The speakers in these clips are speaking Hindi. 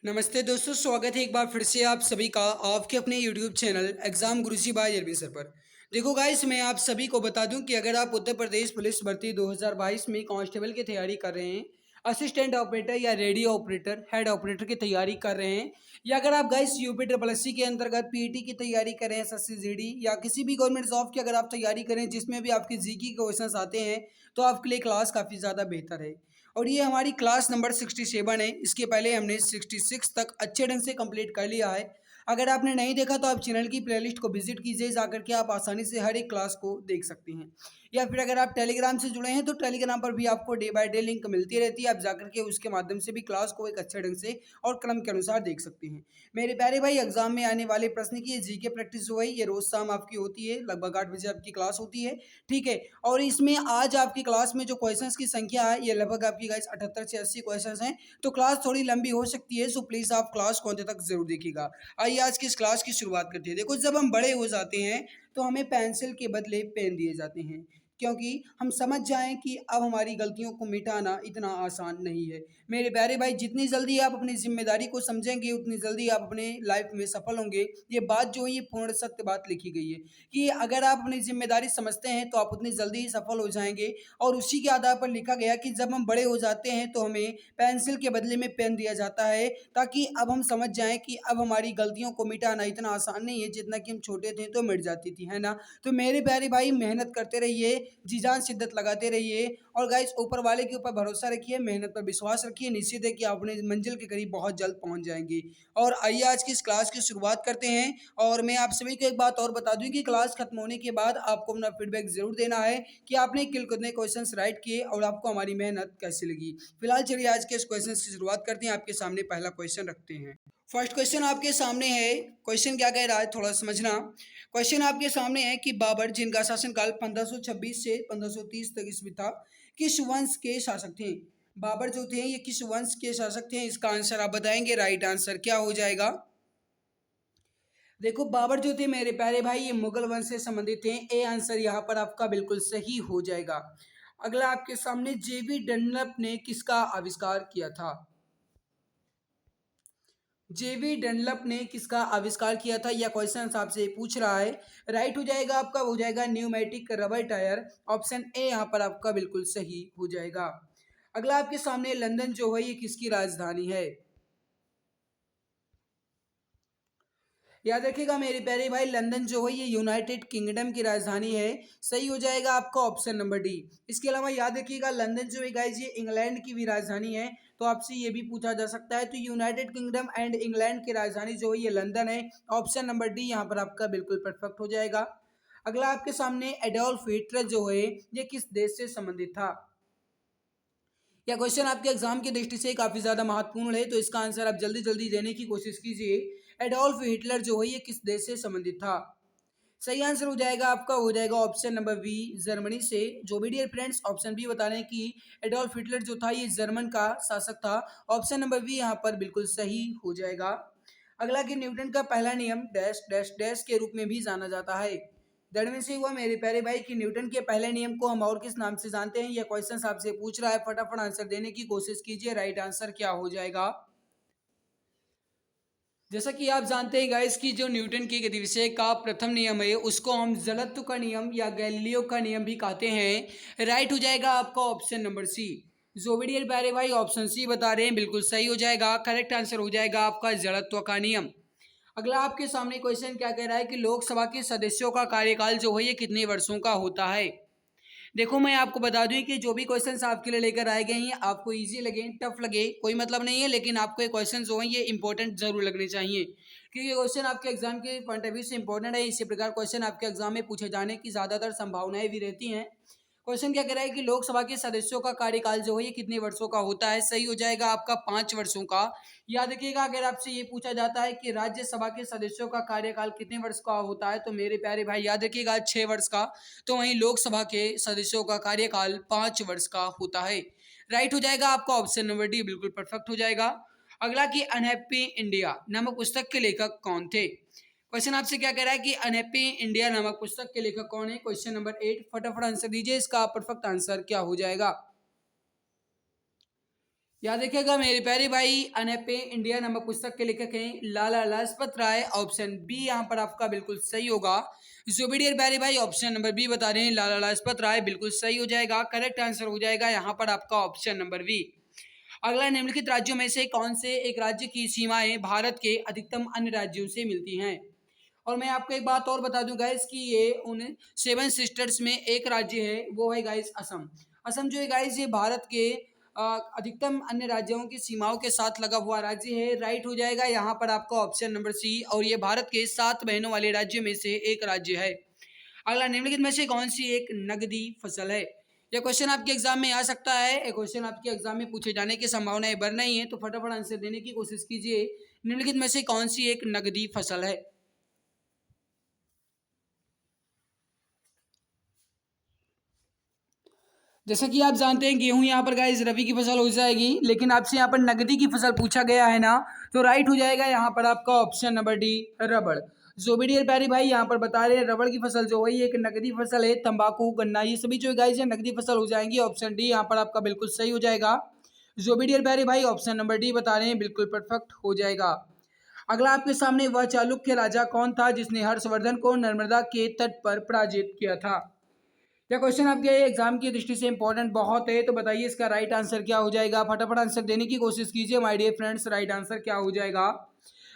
नमस्ते दोस्तों, स्वागत है एक बार फिर से आप सभी का आपके अपने यूट्यूब चैनल एग्जाम गुरुजी बाय अरविंद सर पर। देखो गाइस, मैं आप सभी को बता दूं कि अगर आप उत्तर प्रदेश पुलिस भर्ती 2022 में कांस्टेबल की तैयारी कर रहे हैं, असिस्टेंट ऑपरेटर या रेडियो ऑपरेटर, हेड ऑपरेटर की तैयारी कर रहे हैं, या अगर आप guys UP triple S C के अंतर्गत पीईटी की तैयारी करें, एसएससी जीडी या किसी भी गवर्नमेंट जॉब की अगर आप तैयारी करें जिसमें भी आपके जीके के क्वेश्चन आते हैं, तो आपके लिए क्लास काफ़ी ज़्यादा बेहतर है। और ये हमारी क्लास नंबर 67 है। इसके पहले हमने 66 तक अच्छे ढंग से कंप्लीट कर लिया है। अगर आपने नहीं देखा तो आप चैनल की प्लेलिस्ट को विजिट कीजिए, जाकर के आप आसानी से हर एक क्लास को देख सकते हैं। या फिर अगर आप टेलीग्राम से जुड़े हैं तो टेलीग्राम पर भी आपको डे बाय डे लिंक मिलती रहती है, आप जाकर के उसके माध्यम से भी क्लास को एक अच्छे ढंग से और क्रम के अनुसार देख सकते हैं। मेरे प्यारे भाई, एग्जाम में आने वाले प्रश्न की ये जीके प्रैक्टिस जो है ये रोज शाम आपकी होती है, लगभग 8 बजे आपकी क्लास होती है। ठीक है। और इसमें आज आपकी क्लास में जो क्वेश्चंस की संख्या है ये लगभग आपकी गाइस 78 से 80 क्वेश्चंस हैं। तो क्लास थोड़ी लंबी हो सकती है, सो प्लीज आप क्लास को अंत तक जरूर देखिएगा। आइए आज की इस क्लास की शुरुआत करते हैं। देखो, जब हम बड़े हो जाते हैं तो हमें पेंसिल के बदले पेन दिए जाते हैं, क्योंकि हम समझ जाएं कि अब हमारी गलतियों को मिटाना इतना आसान नहीं है। मेरे प्यारे भाई, जितनी जल्दी आप अपनी जिम्मेदारी को समझेंगे उतनी जल्दी आप अपने लाइफ में सफल होंगे। ये बात जो है ये पूर्ण सत्य बात लिखी गई है कि अगर आप अपनी जिम्मेदारी समझते हैं तो आप उतनी जल्दी ही सफल हो जाएंगे। और उसी के आधार पर लिखा गया कि जब हम बड़े हो जाते हैं तो हमें पेंसिल के बदले में पेन दिया जाता है, ताकि अब हम समझ जाएं कि अब हमारी गलतियों को मिटाना इतना आसान नहीं है जितना कि हम छोटे थे तो मिट जाती थी, है ना। तो मेरे प्यारे भाई, मेहनत करते रहिए, जी जान शिद्दत लगाते रहिए, और गाइस ऊपर वाले के ऊपर भरोसा रखिए, मेहनत पर विश्वास रखिए, निश्चित है कि आप अपने मंजिल के करीब बहुत जल्द पहुंच जाएंगे। और आइए आज की इस क्लास की शुरुआत करते हैं। और मैं आप सभी को एक बात और बता दूं कि क्लास खत्म होने के बाद आपको अपना फीडबैक जरूर देना है कि आपने कितने क्वेश्चंस राइट किए और आपको हमारी मेहनत कैसी लगी। फिलहाल चलिए आज के इस क्वेश्चन की शुरुआत करते हैं। आपके सामने पहला क्वेश्चन रखते हैं। फर्स्ट क्वेश्चन आपके सामने है। क्वेश्चन क्या कह रहा है थोड़ा समझना। क्वेश्चन आपके सामने है कि बाबर, जिनका शासनकाल 1526 से 1530 तक ईस्वी था, किस वंश के शासक थे। बाबर जो थे ये किस वंश के शासक थे, इसका आंसर आप बताएंगे। राइट आंसर क्या हो जाएगा। देखो, बाबर जो थे मेरे प्यारे भाई ये मुगल वंश से संबंधित थे। ए आंसर यहाँ पर आपका बिल्कुल सही हो जाएगा। अगला आपके सामने, जेवी डनलप ने किसका आविष्कार किया था। जेवी डनलप ने किसका आविष्कार किया था, यह क्वेश्चन आपसे पूछ रहा है। राइट हो जाएगा आपका, हो जाएगा pneumatic rubber tyre. Option A यहाँ पर आपका बिल्कुल सही हो जाएगा। अगला आपके सामने, लंदन जो है ये किसकी राजधानी है। याद रखिएगा मेरे प्यारे भाई, लंदन जो है ये यूनाइटेड किंगडम की राजधानी है। सही हो जाएगा आपका ऑप्शन नंबर डी। इसके अलावा याद रखिएगा लंदन जो है गाइस ये इंग्लैंड की भी राजधानी है। तो आपसे ये भी पूछा जा सकता है। तो यूनाइटेड किंगडम एंड इंग्लैंड की राजधानी जो है ये लंदन है। ऑप्शन नंबर डी यहाँ पर आपका बिल्कुल परफेक्ट हो जाएगा। अगला आपके सामने, एडोल्फ हिटलर जो है ये किस देश से संबंधित था। यह क्वेश्चन आपके एग्जाम की दृष्टि से काफी ज्यादा महत्वपूर्ण है, तो इसका आंसर आप जल्दी जल्दी देने की कोशिश कीजिए। एडोल्फ हिटलर जो है ये किस देश से संबंधित था। सही आंसर हो जाएगा आपका, हो जाएगा ऑप्शन नंबर बी, जर्मनी से। जो भी डियर फ्रेंड्स ऑप्शन बी बता रहे हैं कि एडोल्फ हिटलर जो था ये जर्मन का शासक था। ऑप्शन नंबर बी यहाँ पर बिल्कुल सही हो जाएगा। अगला कि न्यूटन का पहला नियम डैश डैश डैश के रूप में भी जाना जाता है। दरमिन से हुआ मेरे प्यारे भाई कि न्यूटन के पहले नियम को हम और किस नाम से जानते हैं। यह क्वेश्चन आपसे पूछ रहा है, फटाफट आंसर देने की कोशिश कीजिए। राइट आंसर क्या हो जाएगा। जैसा कि आप जानते हैं गाइस कि जो न्यूटन की गतिविषय का प्रथम नियम है उसको हम जड़त्व का नियम या गैलीलियो का नियम भी कहते हैं। राइट हो जाएगा आपका ऑप्शन नंबर सी। जो भी डियर प्यारे भाई ऑप्शन सी बता रहे हैं बिल्कुल सही हो जाएगा। करेक्ट आंसर हो जाएगा आपका जड़त्व का नियम। अगला आपके सामने क्वेश्चन क्या कह रहा है कि लोकसभा के सदस्यों का कार्यकाल जो है ये कितने वर्षों का होता है। देखो, मैं आपको बता दूं कि जो भी क्वेश्चंस आपके लिए लेकर आए गए हैं, आपको इजी लगे टफ लगे कोई मतलब नहीं है, लेकिन आपको ये क्वेश्चन जो हैं ये इंपॉर्टेंट जरूर लगने चाहिए, क्योंकि ये क्वेश्चन आपके एग्जाम के पॉइंट ऑफ व्यू से इंपॉर्टेंट है। इसी प्रकार क्वेश्चन आपके एग्जाम में पूछे जाने की ज्यादातर संभावनाएं भी रहती हैं। क्वेश्चन क्या कह रहा है कि लोकसभा के सदस्यों का कार्यकाल जो है ये कितने वर्षों का होता है। सही हो जाएगा आपका 5 वर्षों का। याद रखिएगा, अगर आपसे ये पूछा जाता है कि राज्यसभा के सदस्यों का कार्यकाल कितने वर्ष का होता है, तो मेरे प्यारे भाई याद रखिएगा 6 वर्ष का। तो वहीं लोकसभा के सदस्यों का कार्यकाल 5 वर्ष का होता है। राइट हो जाएगा आपका ऑप्शन नंबर डी बिल्कुल परफेक्ट हो जाएगा। अगला कि अनहैप्पी इंडिया नामक पुस्तक के लेखक कौन थे। क्वेश्चन आपसे क्या कह रहा है कि अनहैप्पी इंडिया नामक पुस्तक के लेखक कौन है। क्वेश्चन नंबर 8, फटाफट आंसर दीजिए। इसका परफेक्ट आंसर क्या हो जाएगा। याद रखिएगा मेरे प्यारे भाई, अनैपे इंडिया नामक पुस्तक के लेखक हैं लाला लाजपत राय। ऑप्शन बी यहाँ पर आपका बिल्कुल सही होगा। जो भी डियर प्यारे भाई ऑप्शन नंबर बी बता रहे हैं लाला लाजपत राय, बिल्कुल सही हो जाएगा। करेक्ट आंसर हो जाएगा यहाँ पर आपका ऑप्शन नंबर बी। अगला, निम्नलिखित राज्यों में से कौन से एक राज्य की सीमाएं भारत के अधिकतम अन्य राज्यों से मिलती हैं? और मैं आपको एक बात और बता दूं गाइस कि ये उन सेवन सिस्टर्स में एक राज्य है, वो है गाइस असम। असम जो है गाइस ये भारत के अधिकतम अन्य राज्यों की सीमाओं के साथ लगा हुआ राज्य है। राइट हो जाएगा यहाँ पर आपका ऑप्शन नंबर सी, और ये भारत के 7 बहनों वाले राज्यों में से एक राज्य है। अगला, निम्नलिखित में से कौन सी एक नगदी फसल है? यह क्वेश्चन आपके एग्जाम में आ सकता है। ये क्वेश्चन आपके एग्जाम में पूछे जाने की संभावनाएं बढ़ रही हैं, तो फटाफट आंसर देने की कोशिश कीजिए। निम्नलिखित में से कौन सी एक नगदी फसल है? जैसा कि आप जानते हैं गेहूं यहाँ पर गाइस रबी की फसल हो जाएगी, लेकिन आपसे यहाँ पर नगदी की फसल पूछा गया है ना, तो राइट हो जाएगा यहाँ पर आपका ऑप्शन नंबर डी, रबड़। जो भी डियर प्यारी भाई यहाँ पर बता रहे हैं रबड़ की फसल जो है ये एक नगदी फसल है। तंबाकू, गन्ना, ये सभी जो गाइस है नगदी फसल हो जाएंगी। ऑप्शन डी यहाँ पर आपका बिल्कुल सही हो जाएगा। जो भी डियर प्यारे भाई ऑप्शन नंबर डी बता रहे हैं, बिल्कुल परफेक्ट हो जाएगा। अगला आपके सामने, वह चालुक्य राजा कौन था जिसने हर्षवर्धन को नर्मदा के तट पर पराजित किया था? क्या क्वेश्चन आपके एग्जाम की दृष्टि से इंपॉर्टेंट बहुत है, तो बताइए इसका राइट आंसर क्या हो जाएगा। फटाफट आंसर देने की कोशिश कीजिए my dear friends. Right answer क्या हो जाएगा?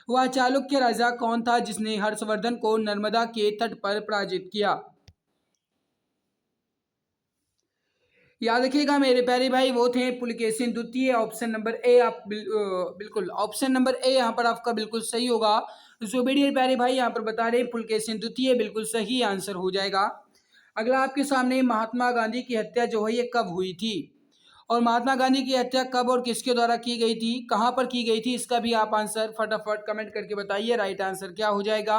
वह चालुक्य राजा कौन था जिसने हर्षवर्धन को नर्मदा के तट पर पराजित किया? याद रखिएगा मेरे प्यारे भाई, वो थे पुलकेशिन द्वितीय। ऑप्शन नंबर ए आप बिल्कुल ऑप्शन नंबर ए यहाँ पर आपका बिल्कुल सही होगा। जो भी डियर प्यारे भाई यहाँ पर बता रहे हैं पुलकेशिन द्वितीय, बिल्कुल सही आंसर हो जाएगा। अगला आपके सामने, महात्मा गांधी की हत्या जो है ये कब हुई थी? और महात्मा गांधी की हत्या कब और किसके द्वारा की गई थी, कहाँ पर की गई थी, इसका भी आप आंसर फटाफट कमेंट करके बताइए। राइट आंसर क्या हो जाएगा?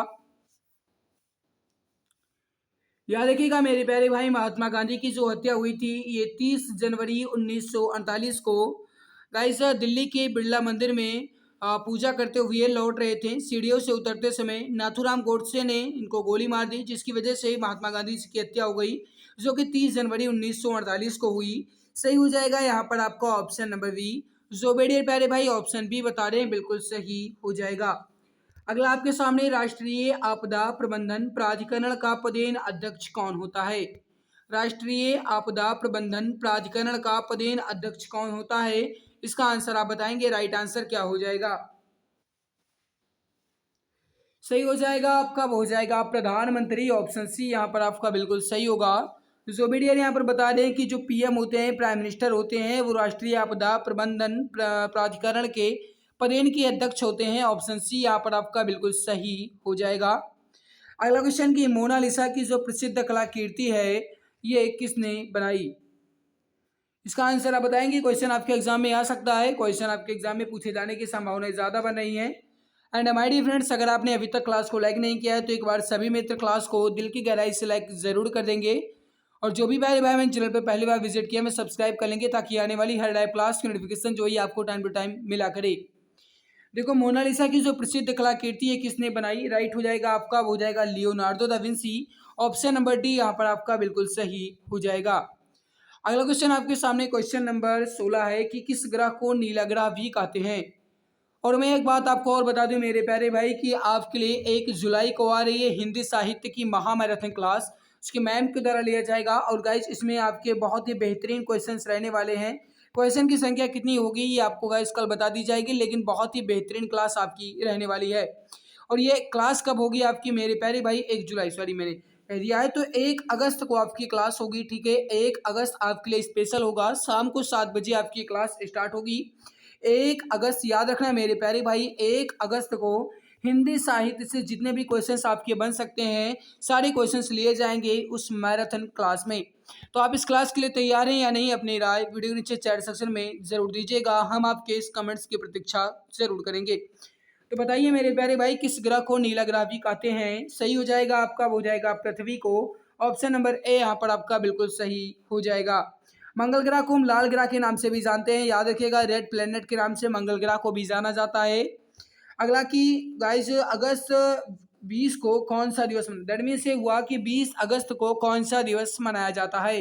याद रखिएगा मेरे प्यारे भाई, महात्मा गांधी की जो हत्या हुई थी ये 30 जनवरी 1948 को गाइस दिल्ली के बिरला मंदिर में पूजा करते हुए लौट रहे थे। सीढ़ियों से उतरते समय नाथूराम गोडसे ने इनको गोली मार दी, जिसकी वजह से महात्मा गांधी जी की हत्या हो गई, जो कि 30 जनवरी 1948 को हुई। सही हो जाएगा यहाँ पर आपका ऑप्शन नंबर बी। जो बेडियर प्यारे भाई ऑप्शन बी बता रहे हैं, बिल्कुल सही हो जाएगा। अगला आपके सामने, राष्ट्रीय आपदा प्रबंधन प्राधिकरण का पदेन अध्यक्ष कौन होता है? राष्ट्रीय आपदा प्रबंधन प्राधिकरण का पदेन अध्यक्ष कौन होता है, इसका आंसर आप बताएंगे। राइट आंसर क्या हो जाएगा? सही हो जाएगा आपका, हो जाएगा प्रधानमंत्री। ऑप्शन सी यहाँ पर आपका बिल्कुल सही होगा। जो मीडिया यहाँ पर बता दें कि जो पीएम होते हैं, प्राइम मिनिस्टर होते हैं, वो राष्ट्रीय आपदा प्रबंधन प्राधिकरण के पदेन के अध्यक्ष होते हैं। ऑप्शन सी यहाँ पर आपका बिल्कुल सही हो जाएगा। अगला क्वेश्चन, की मोनालिसा की जो प्रसिद्ध कलाकृति है ये किसने बनाई? इसका आंसर आप बताएंगे। क्वेश्चन आपके एग्जाम में आ सकता है, क्वेश्चन आपके एग्जाम में पूछे जाने की संभावनाएं ज्यादा बन रही हैं। एंड माय डियर फ्रेंड्स, अगर आपने अभी तक क्लास को लाइक नहीं किया है तो एक बार सभी मित्र क्लास को दिल की गहराई से लाइक जरूर कर देंगे। और जो भी भाई मैंने चैनल पर पहली बार विजिट किया मैं सब्सक्राइब कर लेंगे, ताकि आने वाली हर लाइव क्लास की नोटिफिकेशन जो है आपको टाइम टू टाइम मिला करे। देखो, मोनालिसा की जो प्रसिद्ध कलाकृति है किसने बनाई? राइट हो जाएगा आपका, हो जाएगा Leonardo da Vinci. Option number D यहाँ पर आपका बिल्कुल सही हो जाएगा। अगला क्वेश्चन आपके सामने, क्वेश्चन नंबर 16 है कि किस ग्रह को नीला ग्रह भी कहते हैं? और मैं एक बात आपको और बता दूं मेरे प्यारे भाई कि आपके लिए 1 जुलाई को आ रही है हिंदी साहित्य की महामैराथन क्लास, उसके मैम के द्वारा लिया जाएगा। और गाइज इसमें आपके बहुत ही बेहतरीन क्वेश्चंस रहने वाले हैं। क्वेश्चन की संख्या कितनी होगी ये आपको गाइज कल बता दी जाएगी, लेकिन बहुत ही बेहतरीन क्लास आपकी रहने वाली है। और ये क्लास कब होगी आपकी मेरे प्यारे भाई? 1 जुलाई, सॉरी मैंने कह दिया है, तो 1 अगस्त को आपकी क्लास होगी। ठीक है, 1 अगस्त आपके लिए स्पेशल होगा, शाम को 7 बजे आपकी क्लास स्टार्ट होगी। 1 अगस्त याद रखना मेरे प्यारे भाई, 1 अगस्त को हिंदी साहित्य से जितने भी क्वेश्चंस आपके बन सकते हैं सारे क्वेश्चंस लिए जाएंगे उस मैराथन क्लास में। तो आप इस क्लास के लिए तैयार हैं या नहीं, अपनी राय वीडियो के नीचे चैट सेक्शन में जरूर दीजिएगा, हम आपके इस कमेंट्स की प्रतीक्षा जरूर करेंगे। तो बताइए मेरे प्यारे भाई, किस ग्रह को नीला ग्रह भी कहते हैं? सही हो जाएगा आपका, हो जाएगा पृथ्वी को। ऑप्शन नंबर ए यहाँ पर आपका बिल्कुल सही हो जाएगा। मंगल ग्रह को हम लाल ग्रह के नाम से भी जानते हैं, याद रखिएगा रेड प्लेनेट के नाम से मंगल ग्रह को भी जाना जाता है। अगला की गाइस, अगस्त 20 को कौन सा दिवस दैट मीन से हुआ कि 20 अगस्त को कौन सा दिवस मनाया जाता है?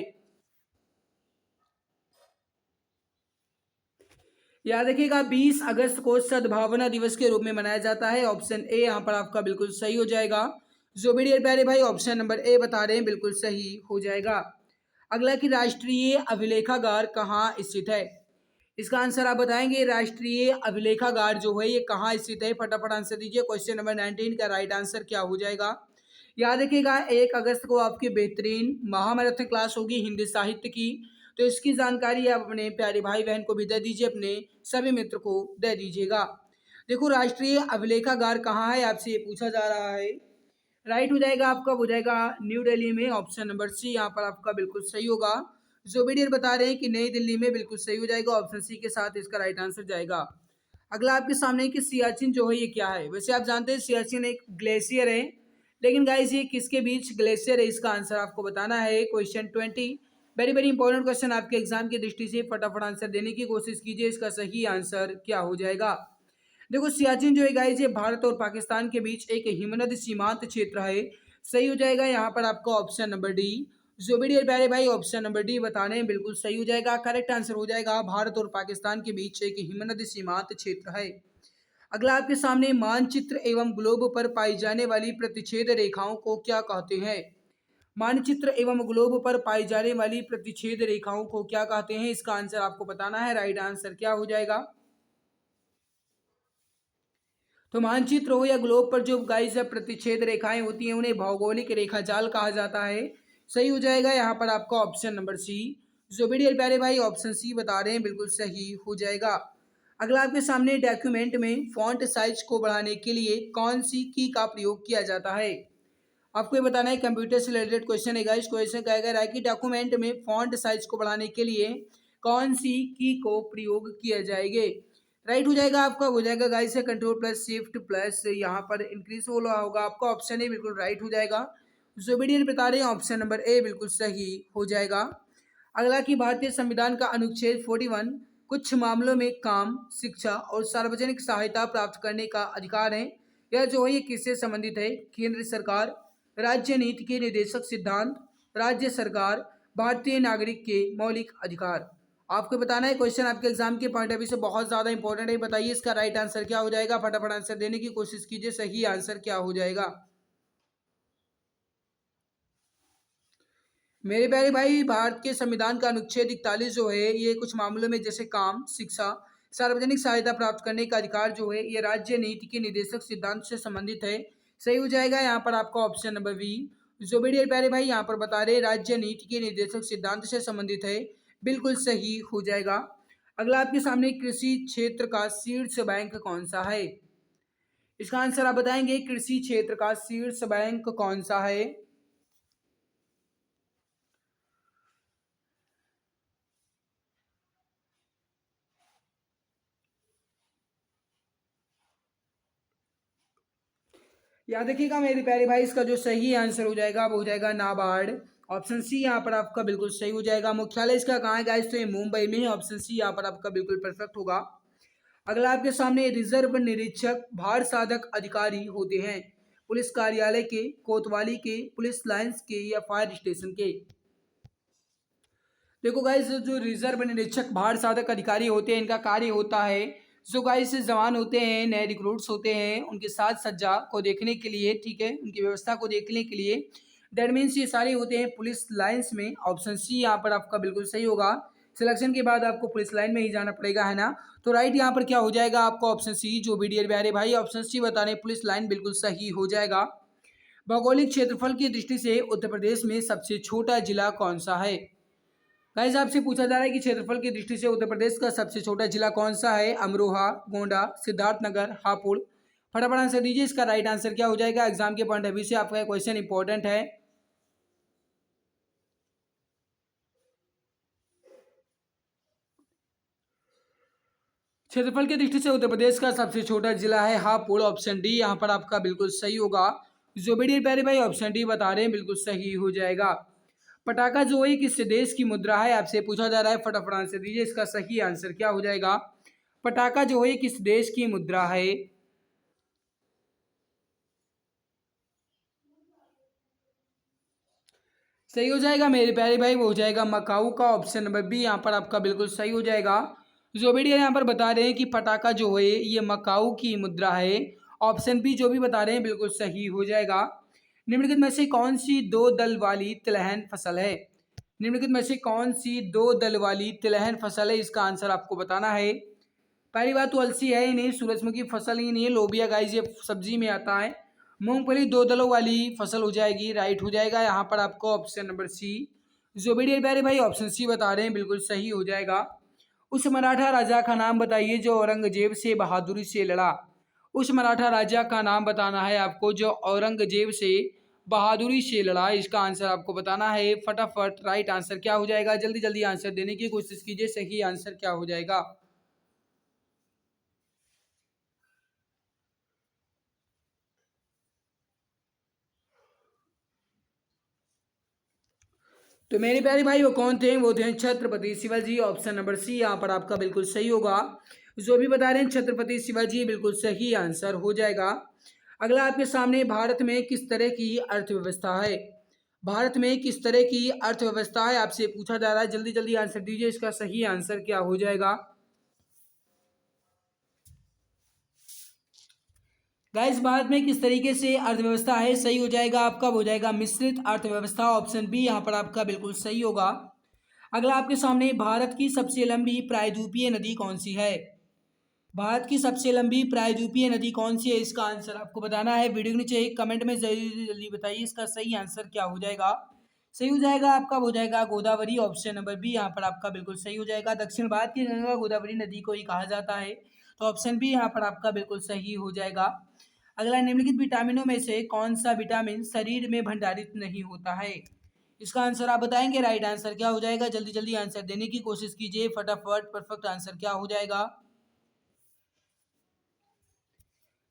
याद रखिएगा 20 अगस्त को सद्भावना दिवस के रूप में मनाया जाता है। ऑप्शन ए यहाँ पर आपका बिल्कुल सही हो जाएगा। जो भी डियर प्यारे भाई ऑप्शन नंबर ए बता रहे हैं बिल्कुल सही हो जाएगा। अगला कि राष्ट्रीय अभिलेखागार कहाँ स्थित है। इसका आंसर आप बताएंगे। राष्ट्रीय अभिलेखागार जो है ये कहाँ स्थित है, फटाफट आंसर दीजिए। क्वेश्चन नंबर 19 का राइट आंसर क्या हो जाएगा। याद रखिएगा 1 अगस्त को आपकी बेहतरीन महामैराथन क्लास होगी हिंदी साहित्य की, तो इसकी जानकारी आप अपने प्यारे भाई बहन को भी दे दीजिए, अपने सभी मित्र को दे दीजिएगा। देखो राष्ट्रीय अभिलेखागार कहाँ है आपसे ये पूछा जा रहा है। राइट हो जाएगा आपका, हो जाएगा न्यू दिल्ली में। ऑप्शन नंबर सी यहाँ पर आपका बिल्कुल सही होगा। जो भी डियर बता रहे हैं कि नई दिल्ली में, बिल्कुल सही हो जाएगा। ऑप्शन सी के साथ इसका राइट आंसर जाएगा। अगला आपके सामने कि सियाचिन जो है ये क्या है। वैसे आप जानते हैं सियाचिन एक ग्लेशियर है, लेकिन गाइस ये किसके बीच ग्लेशियर है, इसका आंसर आपको बताना है। Question 20 very very important question आपके एग्जाम की दृष्टि से, फटाफट आंसर देने की कोशिश कीजिए। इसका सही आंसर क्या हो जाएगा। देखो सियाचिन जो है गाइस ये भारत और पाकिस्तान के बीच एक हिमनद सीमांत क्षेत्र है। सही हो जाएगा यहाँ पर आपका ऑप्शन नंबर डी। जो भी डियर प्यारे भाई ऑप्शन नंबर डी बताने हैं बिल्कुल सही हो जाएगा। करेक्ट आंसर हो जाएगा भारत और पाकिस्तान के बीच एक हिमनद सीमांत क्षेत्र है। अगला आपके सामने मानचित्र एवं ग्लोब पर पाई जाने वाली प्रतिच्छेद रेखाओं को क्या कहते हैं। मानचित्र एवं ग्लोब पर पाई जाने वाली प्रतिच्छेद रेखाओं को क्या कहते हैं, इसका आंसर आपको बताना है। राइट आंसर क्या हो जाएगा। तो मानचित्र हो या ग्लोब पर जो गाइस प्रतिच्छेद रेखाएं होती हैं उन्हें भौगोलिक रेखा जाल कहा जाता है। सही हो जाएगा यहाँ पर आपका ऑप्शन नंबर सी। जो भी डियर प्यारे भाई ऑप्शन सी बता रहे हैं बिल्कुल सही हो जाएगा। अगला आपके सामने डॉक्यूमेंट में फॉन्ट साइज को बढ़ाने के लिए कौन सी की का प्रयोग किया जाता है। आपको ये बताना है, कंप्यूटर से रिलेटेड क्वेश्चन है गाइस। क्वेश्चन कहा गया है कि डॉक्यूमेंट में फॉन्ट साइज को बढ़ाने के लिए कौन सी की को प्रयोग किया जाएगा। राइट हो जाएगा आपका, हो जाएगा गाइस है कंट्रोल प्लस शिफ्ट प्लस यहाँ पर इंक्रीज बोला होगा आपका। ऑप्शन ए बिल्कुल राइट हो जाएगा। जो वीडियो बता रहे हैं ऑप्शन नंबर ए बिल्कुल सही हो जाएगा। अगला कि भारतीय संविधान का अनुच्छेद 41 कुछ मामलों में काम, शिक्षा और सार्वजनिक सहायता प्राप्त करने का अधिकार है। यह जो है ये किससे संबंधित है। केंद्र सरकार, राज्य नीति के निर्देशक सिद्धांत, राज्य सरकार, भारतीय नागरिक के मौलिक अधिकार। आपको बताना है। क्वेश्चन आपके एग्जाम के पॉइंट ऑफ व्यू से बहुत ज्यादा इंपॉर्टेंट है। बताइए इसका राइट आंसर क्या हो जाएगा। फटाफट आंसर देने की कोशिश कीजिए। सही आंसर क्या हो जाएगा। मेरे प्यारे भाई भारत के संविधान का अनुच्छेद 41 जो है ये कुछ मामलों में जैसे काम, शिक्षा, सार्वजनिक सहायता प्राप्त करने का अधिकार जो है ये राज्य नीति के निर्देशक सिद्धांत से संबंधित है। सही हो जाएगा यहाँ पर आपका ऑप्शन नंबर बी। जो भी डियर प्यारे भाई यहाँ पर बता रहे राज्य नीति के निर्देशक सिद्धांत से संबंधित है, बिल्कुल सही हो जाएगा। अगला आपके सामने कृषि क्षेत्र का शीर्ष बैंक कौन सा है। इसका आंसर आप बताएंगे। कृषि क्षेत्र का शीर्ष बैंक कौन सा है। याद रखिएगा मेरे प्यारे भाई इसका जो सही आंसर हो जाएगा वो हो जाएगा नाबार्ड। ऑप्शन सी यहाँ पर आपका बिल्कुल सही हो जाएगा। मुख्यालय इसका कहाँ है गाइस, तो ये मुंबई में है। ऑप्शन सी यहाँ पर आपका बिल्कुल परफेक्ट होगा। अगला आपके सामने रिजर्व निरीक्षक भार साधक अधिकारी होते हैं पुलिस कार्यालय के, कोतवाली के, पुलिस लाइंस के या फायर स्टेशन के। देखो गाइस जो रिजर्व निरीक्षक भार साधक अधिकारी होते हैं इनका कार्य होता है जो गाइस जवान होते हैं, नए रिक्रूट्स होते हैं, उनके साथ सज्जा को देखने के लिए, ठीक है, उनकी व्यवस्था को देखने के लिए। दैट मीन्स ये सारे होते हैं पुलिस लाइंस में। ऑप्शन सी यहाँ पर आपका बिल्कुल सही होगा। सिलेक्शन के बाद आपको पुलिस लाइन में ही जाना पड़ेगा, है ना। तो राइट यहाँ पर क्या हो जाएगा आपका ऑप्शन सी। जो भी डियर प्यारे भाई ऑप्शन सी बता रहे पुलिस लाइन, बिल्कुल सही हो जाएगा। भौगोलिक क्षेत्रफल की दृष्टि से उत्तर प्रदेश में सबसे छोटा जिला कौन सा है। गाइस आपसे पूछा जा रहा है कि क्षेत्रफल की दृष्टि से उत्तर प्रदेश का सबसे छोटा जिला कौन सा है। अमरोहा, गोंडा, सिद्धार्थनगर, हापुड़। फटाफट आंसर दीजिए। इसका राइट आंसर क्या हो जाएगा। एग्जाम के पॉइंट ऑफ व्यू से आपका क्वेश्चन इंपॉर्टेंट है। क्षेत्रफल की दृष्टि से उत्तर प्रदेश का सबसे छोटा जिला है हापुड़। ऑप्शन डी यहाँ पर आपका बिल्कुल सही होगा। जो भी डियर प्यारे भाई ऑप्शन डी बता रहे हैं बिल्कुल सही हो जाएगा। पटाखा जो है किस देश की मुद्रा है, आपसे पूछा जा रहा है। फटाफट आंसर दीजिए। इसका सही आंसर क्या हो जाएगा। पटाखा जो है किस देश की मुद्रा है। सही हो जाएगा मेरे प्यारे भाई, वो हो जाएगा मकाऊ का। ऑप्शन नंबर बी यहाँ पर आपका बिल्कुल सही हो जाएगा। जोबेडियर यहाँ पर बता रहे हैं कि पटाखा जो है ये मकाऊ की मुद्रा है। ऑप्शन बी जो भी बता रहे हैं बिल्कुल सही हो जाएगा। निम्नलिखित में से कौन सी दो दल वाली तिलहन फसल है? निम्नलिखित में से कौन सी दो दल वाली तिलहन फसल है? इसका आंसर आपको बताना है। पहली बात तो अलसी है ही नहीं, सूरजमुखी फसल ही नहीं है, लोबिया गाइस ये सब्जी में आता है। मूंगफली दो दलों वाली फसल हो जाएगी, राइट हो जाएगा यहाँ पर आपको ऑप्शन नंबर सी। जोबेडियर प्यारे भाई ऑप्शन सी बता रहे हैं, बिल्कुल सही हो जाएगा। उस मराठा राजा का नाम बताइए जो औरंगजेब से बहादुरी से लड़ा। उस मराठा राजा का नाम बताना है आपको जो औरंगजेब से बहादुरी से लड़ा। इसका आंसर आपको बताना है फटाफट। राइट आंसर क्या हो जाएगा? जल्दी जल्दी आंसर देने की कोशिश कीजिए, सही आंसर क्या हो जाएगा? तो मेरे प्यारे भाई वो कौन थे? वो थे Chhatrapati Shivaji. Option number C यहाँ पर आपका बिल्कुल सही होगा। जो भी बता रहे हैं छत्रपति शिवाजी, बिल्कुल सही आंसर हो जाएगा। अगला आपके सामने, भारत में किस तरह की अर्थव्यवस्था है? भारत में किस तरह की अर्थव्यवस्था है आपसे पूछा जा रहा है, जल्दी जल्दी आंसर दीजिए, इसका सही आंसर क्या हो जाएगा? गाइस भारत में किस तरीके से अर्थव्यवस्था है, सही हो जाएगा आपका, हो जाएगा मिश्रित अर्थव्यवस्था। ऑप्शन बी यहाँ पर आपका बिल्कुल सही होगा। अगला आपके सामने, भारत की सबसे लंबी प्रायद्वीपीय नदी कौन सी है? भारत की सबसे लंबी प्रायद्वीपीय नदी कौन सी है? इसका आंसर आपको बताना है। वीडियो के नीचे कमेंट में जल्दी जल्दी बताइए, इसका सही आंसर क्या हो जाएगा? सही हो जाएगा आपका, हो जाएगा गोदावरी। ऑप्शन नंबर बी यहाँ पर आपका बिल्कुल सही हो जाएगा। दक्षिण भारत की गंगा गोदावरी नदी को ही कहा जाता है, तो ऑप्शन बी यहाँ पर आपका बिल्कुल सही हो जाएगा। अगला, निम्नलिखित विटामिनों में से कौन सा विटामिन शरीर में भंडारित नहीं होता है? इसका आंसर आप बताएंगे। राइट आंसर क्या हो जाएगा? जल्दी जल्दी आंसर देने की कोशिश कीजिए फटाफट। परफेक्ट आंसर क्या हो जाएगा?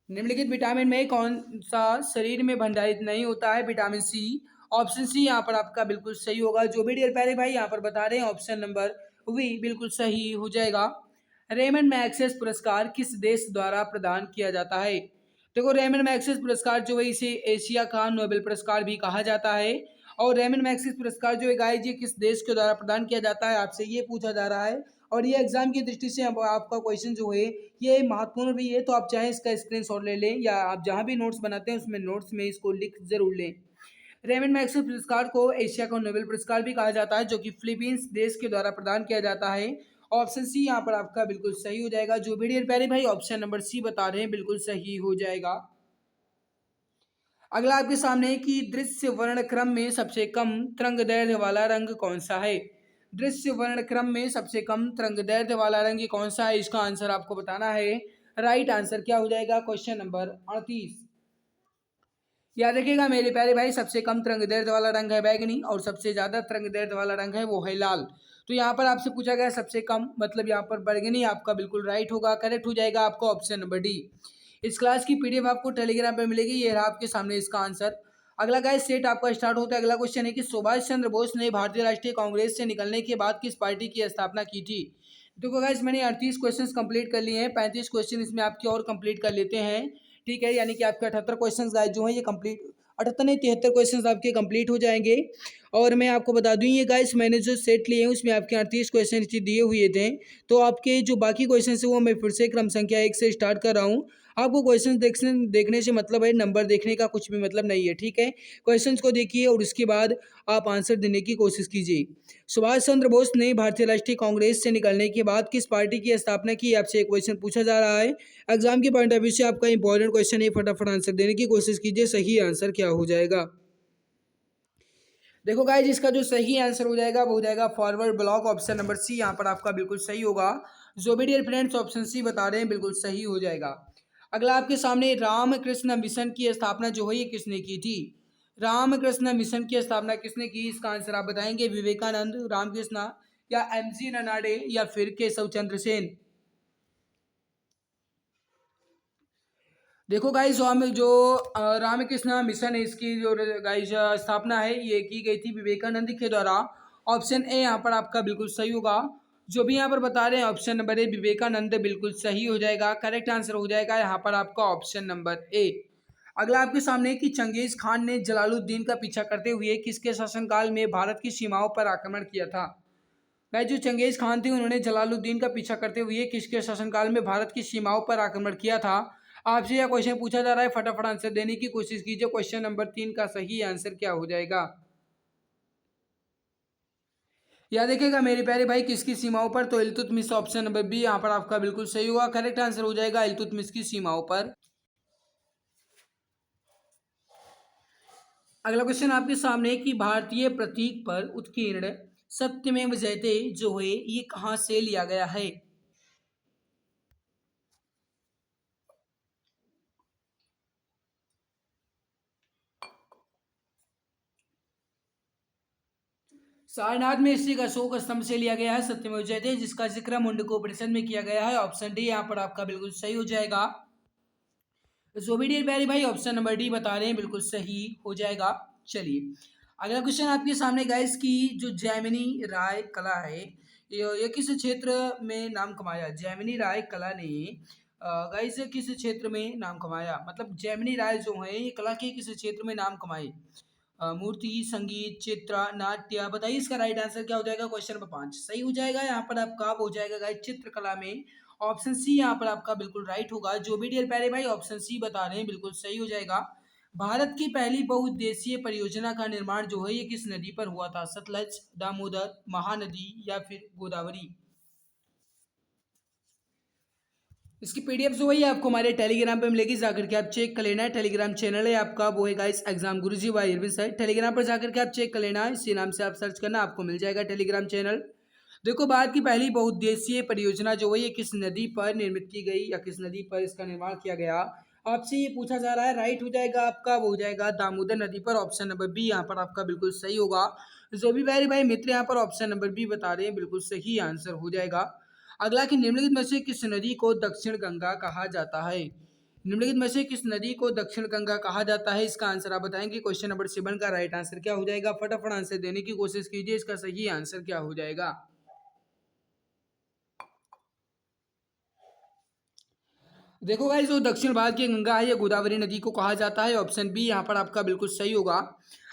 निम्नलिखित विटामिन में कौन सा शरीर में भंडारित नहीं होता है? Vitamin C. ऑप्शन सी यहाँ पर आपका बिल्कुल सही होगा। जो भी डियर प्यारे भाई यहाँ पर बता रहे हैं ऑप्शन नंबर वी बिल्कुल सही हो जाएगा। रेमंड मैग्सेस पुरस्कार किस देश द्वारा प्रदान किया जाता है? देखो रेमंड मैग्सेस पुरस्कार जो है इसे एशिया का नोबेल पुरस्कार भी कहा जाता है। और रेमंड मैग्सेस पुरस्कार जो है गाइस ये किस देश के द्वारा प्रदान किया जाता है आपसे ये पूछा जा रहा है। और ये एग्जाम की दृष्टि से आपका क्वेश्चन जो है ये महत्वपूर्ण भी है, तो आप चाहें इसका स्क्रीनशॉट ले लें या आप जहां भी नोट्स बनाते हैं उसमें नोट्स में इसको लिख जरूर लें। रेमंड मैग्सेस पुरस्कार को एशिया का नोबेल पुरस्कार भी कहा जाता है जो कि फिलीपींस देश के द्वारा प्रदान किया जाता है। ऑप्शन सी यहाँ पर आपका बिल्कुल सही हो जाएगा। जो भी डियर प्यारे भाई ऑप्शन नंबर सी बता रहे हैं बिल्कुल सही हो जाएगा। अगला आपके सामने है कि दृश्य वर्ण क्रम में सबसे कम तरंग दैर्ध्य वाला रंग कौन सा है? दृश्य वर्ण क्रम में सबसे कम तरंग दैर्ध्य वाला रंग ये कौन सा है? इसका आंसर आपको बताना है। राइट आंसर क्या हो जाएगा? Question number 38। याद रखिएगा मेरे प्यारे भाई, सबसे कम तरंग दैर्ध्य वाला रंग है बैगनी और सबसे ज्यादा तरंग दैर्ध्य वाला रंग है वो है लाल। तो यहाँ पर आपसे पूछा गया सबसे कम, मतलब यहाँ पर बैगनी आपका बिल्कुल राइट होगा, करेक्ट हो जाएगा आपका ऑप्शन नंबर डी। इस क्लास की पीडीएफ आपको टेलीग्राम पे मिलेगी, ये रहा आपके सामने इसका आंसर। अगला गाइस सेट आपका स्टार्ट होता है। अगला क्वेश्चन है कि सुभाष चंद्र बोस ने भारतीय राष्ट्रीय कांग्रेस से निकलने के बाद किस पार्टी की स्थापना की थी? देखो गाइस मैंने 38 क्वेश्चंस कंप्लीट कर लिए हैं, 35 क्वेश्चन इसमें आपके और कंप्लीट कर लेते हैं, ठीक है। यानी कि आपके 78 क्वेश्चन गाइस जो हैं ये कंप्लीट, 78 नहीं 73 क्वेश्चन आपके कंप्लीट हो जाएंगे। और मैं आपको बता दूं ये गाइस मैंने जो सेट लिए हैं उसमें आपके 38 क्वेश्चन दिए हुए थे। तो आपके जो बाकी क्वेश्चन है वो मैं फिर से क्रम संख्या 1 से स्टार्ट कर रहा हूँ। आपको क्वेश्चन देखने से मतलब है, नंबर देखने का कुछ भी मतलब नहीं है, ठीक है। क्वेश्चंस को देखिए और उसके बाद आप आंसर देने की कोशिश कीजिए। सुभाष चंद्र बोस ने भारतीय राष्ट्रीय कांग्रेस से निकलने के बाद किस पार्टी की स्थापना की? आपसे एक क्वेश्चन पूछा जा रहा है। एग्जाम के पॉइंट ऑफ व्यू से आपका इंपॉर्टेंट क्वेश्चन है, फटाफट आंसर देने की कोशिश कीजिए, सही आंसर क्या हो जाएगा? देखो गाइस इसका जो सही आंसर हो जाएगा वो हो जाएगा forward block. Option number C यहाँ पर आपका बिल्कुल सही होगा। जो भी डियर फ्रेंड्स ऑप्शन सी बता रहे हैं बिल्कुल सही हो जाएगा। अगला आपके सामने, रामकृष्ण मिशन की स्थापना जो है ये किसने की थी? रामकृष्ण मिशन की स्थापना किसने की? इसका आंसर आप बताएंगे। विवेकानंद, रामकृष्ण या एमजी ननाडे या फिर केशव चंद्र सेन? देखो गाइस जो रामकृष्ण मिशन है इसकी जो गाइस स्थापना है ये की गई थी विवेकानंद के द्वारा। ऑप्शन ए यहाँ पर आपका बिल्कुल सही होगा। जो भी यहाँ पर बता रहे हैं ऑप्शन नंबर ए विवेकानंद बिल्कुल सही हो जाएगा, करेक्ट आंसर हो जाएगा यहाँ पर आपका ऑप्शन नंबर ए। अगला आपके सामने कि चंगेज खान ने जलालुद्दीन का पीछा करते हुए किसके शासनकाल में भारत की सीमाओं पर आक्रमण किया था? गाइस जो चंगेज खान थे उन्होंने जलालुद्दीन का पीछा करते हुए किसके शासनकाल में भारत की सीमाओं पर आक्रमण किया था। आपसे यह क्वेश्चन पूछा जा रहा है, फटाफट आंसर देने की कोशिश कीजिए। क्वेश्चन नंबर 3 का सही आंसर क्या हो जाएगा। या देखिएगा मेरे प्यारे भाई, किसकी सीमाओं पर, तो इल्तुतमिश ऑप्शन नंबर बी यहाँ पर आपका बिल्कुल सही हुआ। करेक्ट आंसर हो जाएगा इल्तुतमिश की सीमाओं पर। अगला क्वेश्चन आपके सामने कि भारतीय प्रतीक पर उत्कीर्ण सत्यमेव जयते जो है ये कहाँ से लिया गया है। सारनाथ में स्थित अशोक स्तंभ से लिया गया है सत्यमेव जयते, जिसका जिक्र मुंडकोपनिषद में किया गया है। ऑप्शन डी यहाँ पर आपका बिल्कुल सही हो जाएगा। जो भी डियर प्यारे भाई ऑप्शन नंबर डी बता रहे हैं बिल्कुल सही हो जाएगा। चलिए अगला क्वेश्चन आपके सामने गाइस की जो जैमिनी राय कला है ये किस क्षेत्र में नाम कमाया। जैमिनी राय कला ने गाइस किस क्षेत्र में नाम कमाया, मतलब जैमिनी राय जो है ये कला के किस क्षेत्र में नाम कमाए। मूर्ति, संगीत, चित्र, नाट्य, बताइए इसका राइट आंसर क्या हो जाएगा। क्वेश्चन नंबर 5 सही हो जाएगा। यहाँ पर आपका हो जाएगा गाइस चित्रकला में। ऑप्शन सी यहाँ पर आपका बिल्कुल राइट होगा। जो भी डियर प्यारे भाई ऑप्शन सी बता रहे हैं बिल्कुल सही हो जाएगा। भारत की पहली बहुउद्देशीय परियोजना का निर्माण जो है ये किस नदी पर हुआ था। सतलज, दामोदर, महानदी या फिर गोदावरी। इसकी पीडीएफ जो है आपको हमारे टेलीग्राम पे मिलेगी, जाकर के आप चेक कर लेना है। टेलीग्राम चैनल है आपका, वो है गाइस एग्जाम गुरुजी बाय अरविंद सर। टेलीग्राम पर जाकर के आप चेक कर लेना है, इसी नाम से आप सर्च करना आपको मिल जाएगा टेलीग्राम चैनल। देखो भारत की पहली बहुउद्देशीय परियोजना जो है ये किस नदी पर निर्मित की गई या किस नदी पर इसका निर्माण किया गया, आपसे ये पूछा जा रहा है। राइट हो जाएगा आपका, वो हो जाएगा दामोदर नदी पर। ऑप्शन नंबर बी यहाँ पर आपका बिल्कुल सही होगा। जो भी भाई मित्र यहाँ पर ऑप्शन नंबर बी बता रहे हैं बिल्कुल सही आंसर हो जाएगा। अगला कि निम्नलिखित में से किस नदी को दक्षिण गंगा कहा जाता है। निम्नलिखित में से किस नदी को दक्षिण गंगा कहा जाता है, इसका आंसर आप बताएंगे। क्वेश्चन नंबर 7 का राइट आंसर क्या हो जाएगा। फटाफट आंसर देने की कोशिश कीजिए, इसका सही आंसर क्या हो जाएगा। देखो गाइस जो दक्षिण भारत की गंगा है ये गोदावरी नदी को कहा जाता है। ऑप्शन बी यहाँ पर आपका बिल्कुल सही होगा।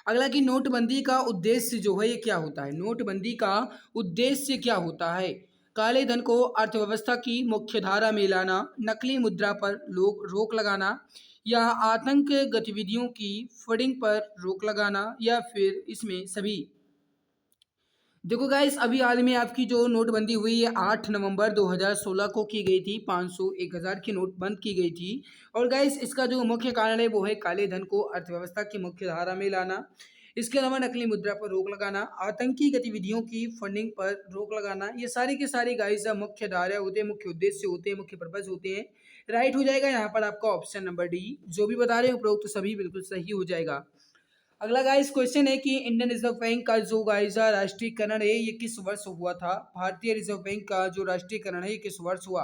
अगला कि नोटबंदी का उद्देश्य जो है ये क्या होता है। नोटबंदी का उद्देश्य क्या होता है। काले धन को अर्थव्यवस्था की मुख्य धारा में लाना, नकली मुद्रा पर लोग रोक लगाना, या आतंक गतिविधियों की फंडिंग पर रोक लगाना, या फिर इसमें सभी। देखो गाइस अभी हाल में आपकी जो नोटबंदी हुई है 8 नवंबर 2016 को की गई थी। 500, 1000 की नोट बंद की गई थी। और गाइस इसका जो मुख्य कारण है वो है काले धन को अर्थव्यवस्था की मुख्य धारा में लाना, इसके अलावा नकली मुद्रा पर रोक लगाना, आतंकी गतिविधियों की फंडिंग पर रोक लगाना। ये सारी के सारे गाइस मुख्य धारा होते हैं, मुख्य उद्देश्य होते हैं, मुख्य पर्पज होते हैं। राइट हो जाएगा यहाँ पर आपका ऑप्शन नंबर डी। जो भी बता रहे हैं उपरोक्त सभी बिल्कुल सही हो जाएगा। अगला गाइस क्वेश्चन है कि इंडियन रिजर्व बैंक का जो गाइस राष्ट्रीयकरण है ये किस वर्ष हुआ था। भारतीय रिजर्व बैंक का जो राष्ट्रीयकरण है ये किस वर्ष हुआ।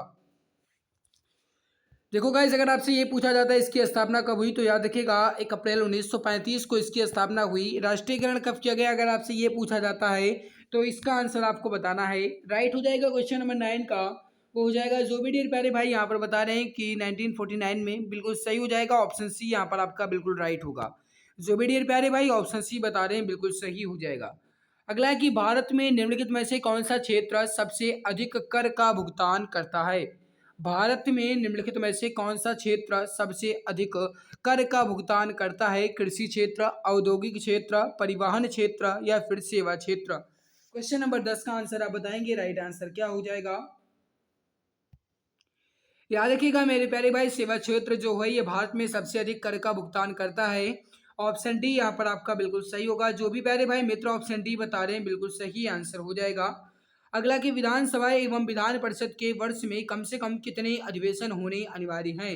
देखो गाइस अगर आपसे ये पूछा जाता है इसकी स्थापना कब हुई, तो याद रखिएगा 1 अप्रैल 1935 को इसकी स्थापना हुई। राष्ट्रीयकरण कब किया गया, अगर आपसे ये पूछा जाता है तो इसका आंसर आपको बताना है। राइट हो जाएगा क्वेश्चन नंबर 9 का, वो हो जाएगा। जो भी डियर प्यारे भाई यहाँ पर बता रहे हैं कि 1949 में, बिल्कुल सही हो जाएगा। ऑप्शन सी यहाँ पर आपका बिल्कुल राइट होगा। जो भी डियर प्यारे भाई ऑप्शन सी बता रहे हैं बिल्कुल सही हो जाएगा। अगला है कि भारत में निम्नलिखित में से कौन सा क्षेत्र सबसे अधिक कर का भुगतान करता है। भारत में निम्नलिखित में से कौन सा क्षेत्र सबसे अधिक कर का भुगतान करता है। कृषि क्षेत्र, औद्योगिक क्षेत्र, परिवहन क्षेत्र, या फिर सेवा क्षेत्र। क्वेश्चन नंबर 10 का आंसर आप बताएंगे। राइट आंसर क्या हो जाएगा। याद रखिएगा मेरे प्यारे भाई सेवा क्षेत्र जो है ये भारत में सबसे अधिक कर का भुगतान करता है। ऑप्शन डी यहाँ पर आपका बिल्कुल सही होगा। जो भी प्यारे भाई मित्र ऑप्शन डी बता रहे हैं बिल्कुल सही आंसर हो जाएगा। अगला कि विधानसभा एवं विधान परिषद के वर्ष में कम से कम कितने अधिवेशन होने अनिवार्य हैं।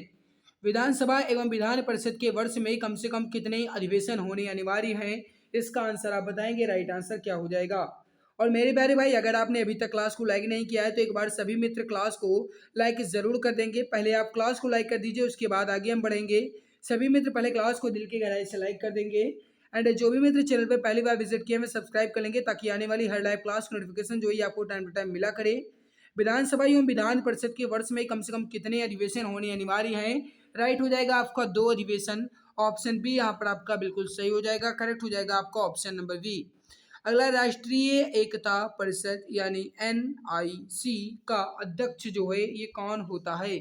विधानसभा एवं विधान परिषद के वर्ष में कम से कम कितने अधिवेशन होने अनिवार्य हैं, इसका आंसर आप बताएंगे। राइट आंसर क्या हो जाएगा। और मेरे प्यारे भाई अगर आपने अभी तक क्लास को लाइक नहीं किया है तो एक बार सभी मित्र क्लास को लाइक जरूर कर देंगे। पहले आप क्लास को लाइक कर दीजिए, उसके बाद आगे हम बढ़ेंगे। सभी मित्र पहले क्लास को दिल की गहराई से लाइक कर देंगे। एंड जो भी मित्र चैनल पर पहली बार विजिट किए हमें सब्सक्राइब कर लेंगे, ताकि आने वाली हर लाइव क्लास नोटिफिकेशन जो है आपको टाइम टू टाइम मिला करे। विधानसभा एवं विधान परिषद के वर्ष में कम से कम कितने अधिवेशन होने अनिवार्य हैं। राइट हो जाएगा आपका 2 अधिवेशन। ऑप्शन बी यहाँ पर आपका बिल्कुल सही हो जाएगा। करेक्ट हो जाएगा आपका ऑप्शन नंबर बी। अगला, राष्ट्रीय एकता परिषद यानी NIC का अध्यक्ष जो है ये कौन होता है?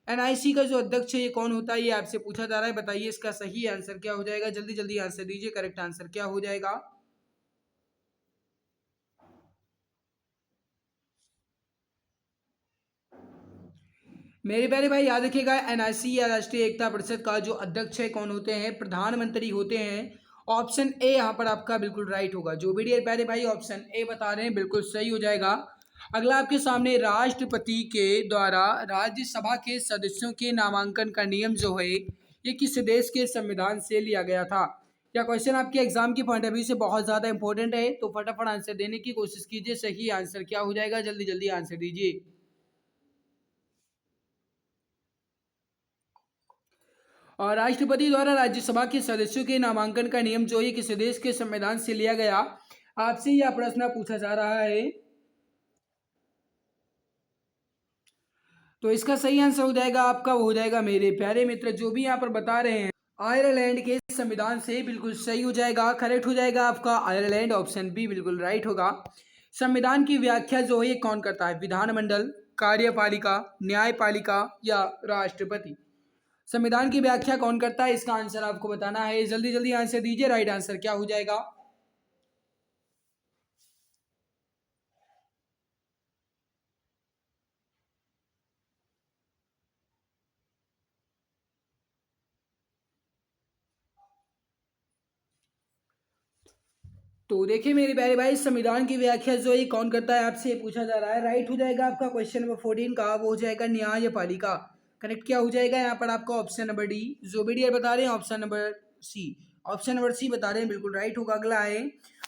NIC का जो अध्यक्ष है ये कौन होता है, ये आपसे पूछा जा रहा है। बताइए इसका सही आंसर क्या हो जाएगा, जल्दी जल्दी आंसर दीजिए। करेक्ट आंसर क्या हो जाएगा? मेरे प्यारे भाई याद रखिएगा, NIC या राष्ट्रीय एकता परिषद का जो अध्यक्ष है कौन होते हैं? प्रधानमंत्री होते हैं। ऑप्शन ए यहाँ पर आपका बिल्कुल राइट होगा। जो भी डियर प्यारे भाई ऑप्शन ए बता रहे हैं बिल्कुल सही हो जाएगा। अगला आपके सामने, राष्ट्रपति के द्वारा राज्यसभा के सदस्यों के नामांकन का नियम जो है ये किस देश के संविधान से लिया गया था? या क्वेश्चन आपके एग्जाम की पॉइंट ऑफ व्यू से बहुत ज्यादा इंपॉर्टेंट है, तो फटाफट आंसर देने की कोशिश कीजिए। सही आंसर क्या हो जाएगा, जल्दी जल्दी आंसर दीजिए। और राष्ट्रपति द्वारा राज्यसभा के सदस्यों के नामांकन का नियम जो है किस देश के संविधान से लिया गया? आपसे यह प्रश्न पूछा जा रहा है। तो इसका सही आंसर हो जाएगा आपका, वो हो जाएगा मेरे प्यारे मित्र जो भी यहाँ पर बता रहे हैं आयरलैंड के संविधान से। बिल्कुल सही हो जाएगा, करेक्ट हो जाएगा आपका आयरलैंड, ऑप्शन बी बिल्कुल राइट होगा। संविधान की व्याख्या जो है कौन करता है? विधानमंडल, कार्यपालिका, न्यायपालिका या राष्ट्रपति? संविधान की व्याख्या कौन करता है, इसका आंसर आपको बताना है। जल्दी जल्दी आंसर दीजिए, राइट आंसर क्या हो जाएगा? तो देखिए मेरे प्यारे भाई, संविधान की व्याख्या जो है कौन करता है, आपसे पूछा जा रहा है। राइट हो जाएगा आपका क्वेश्चन नंबर 14 का, वो हो जाएगा न्यायपालिका। करेक्ट क्या हो जाएगा यहाँ पर आपका? Option number D. जो भी डी बता रहे हैं option number C, option number C बता रहे हैं, बिल्कुल राइट होगा। अगला है,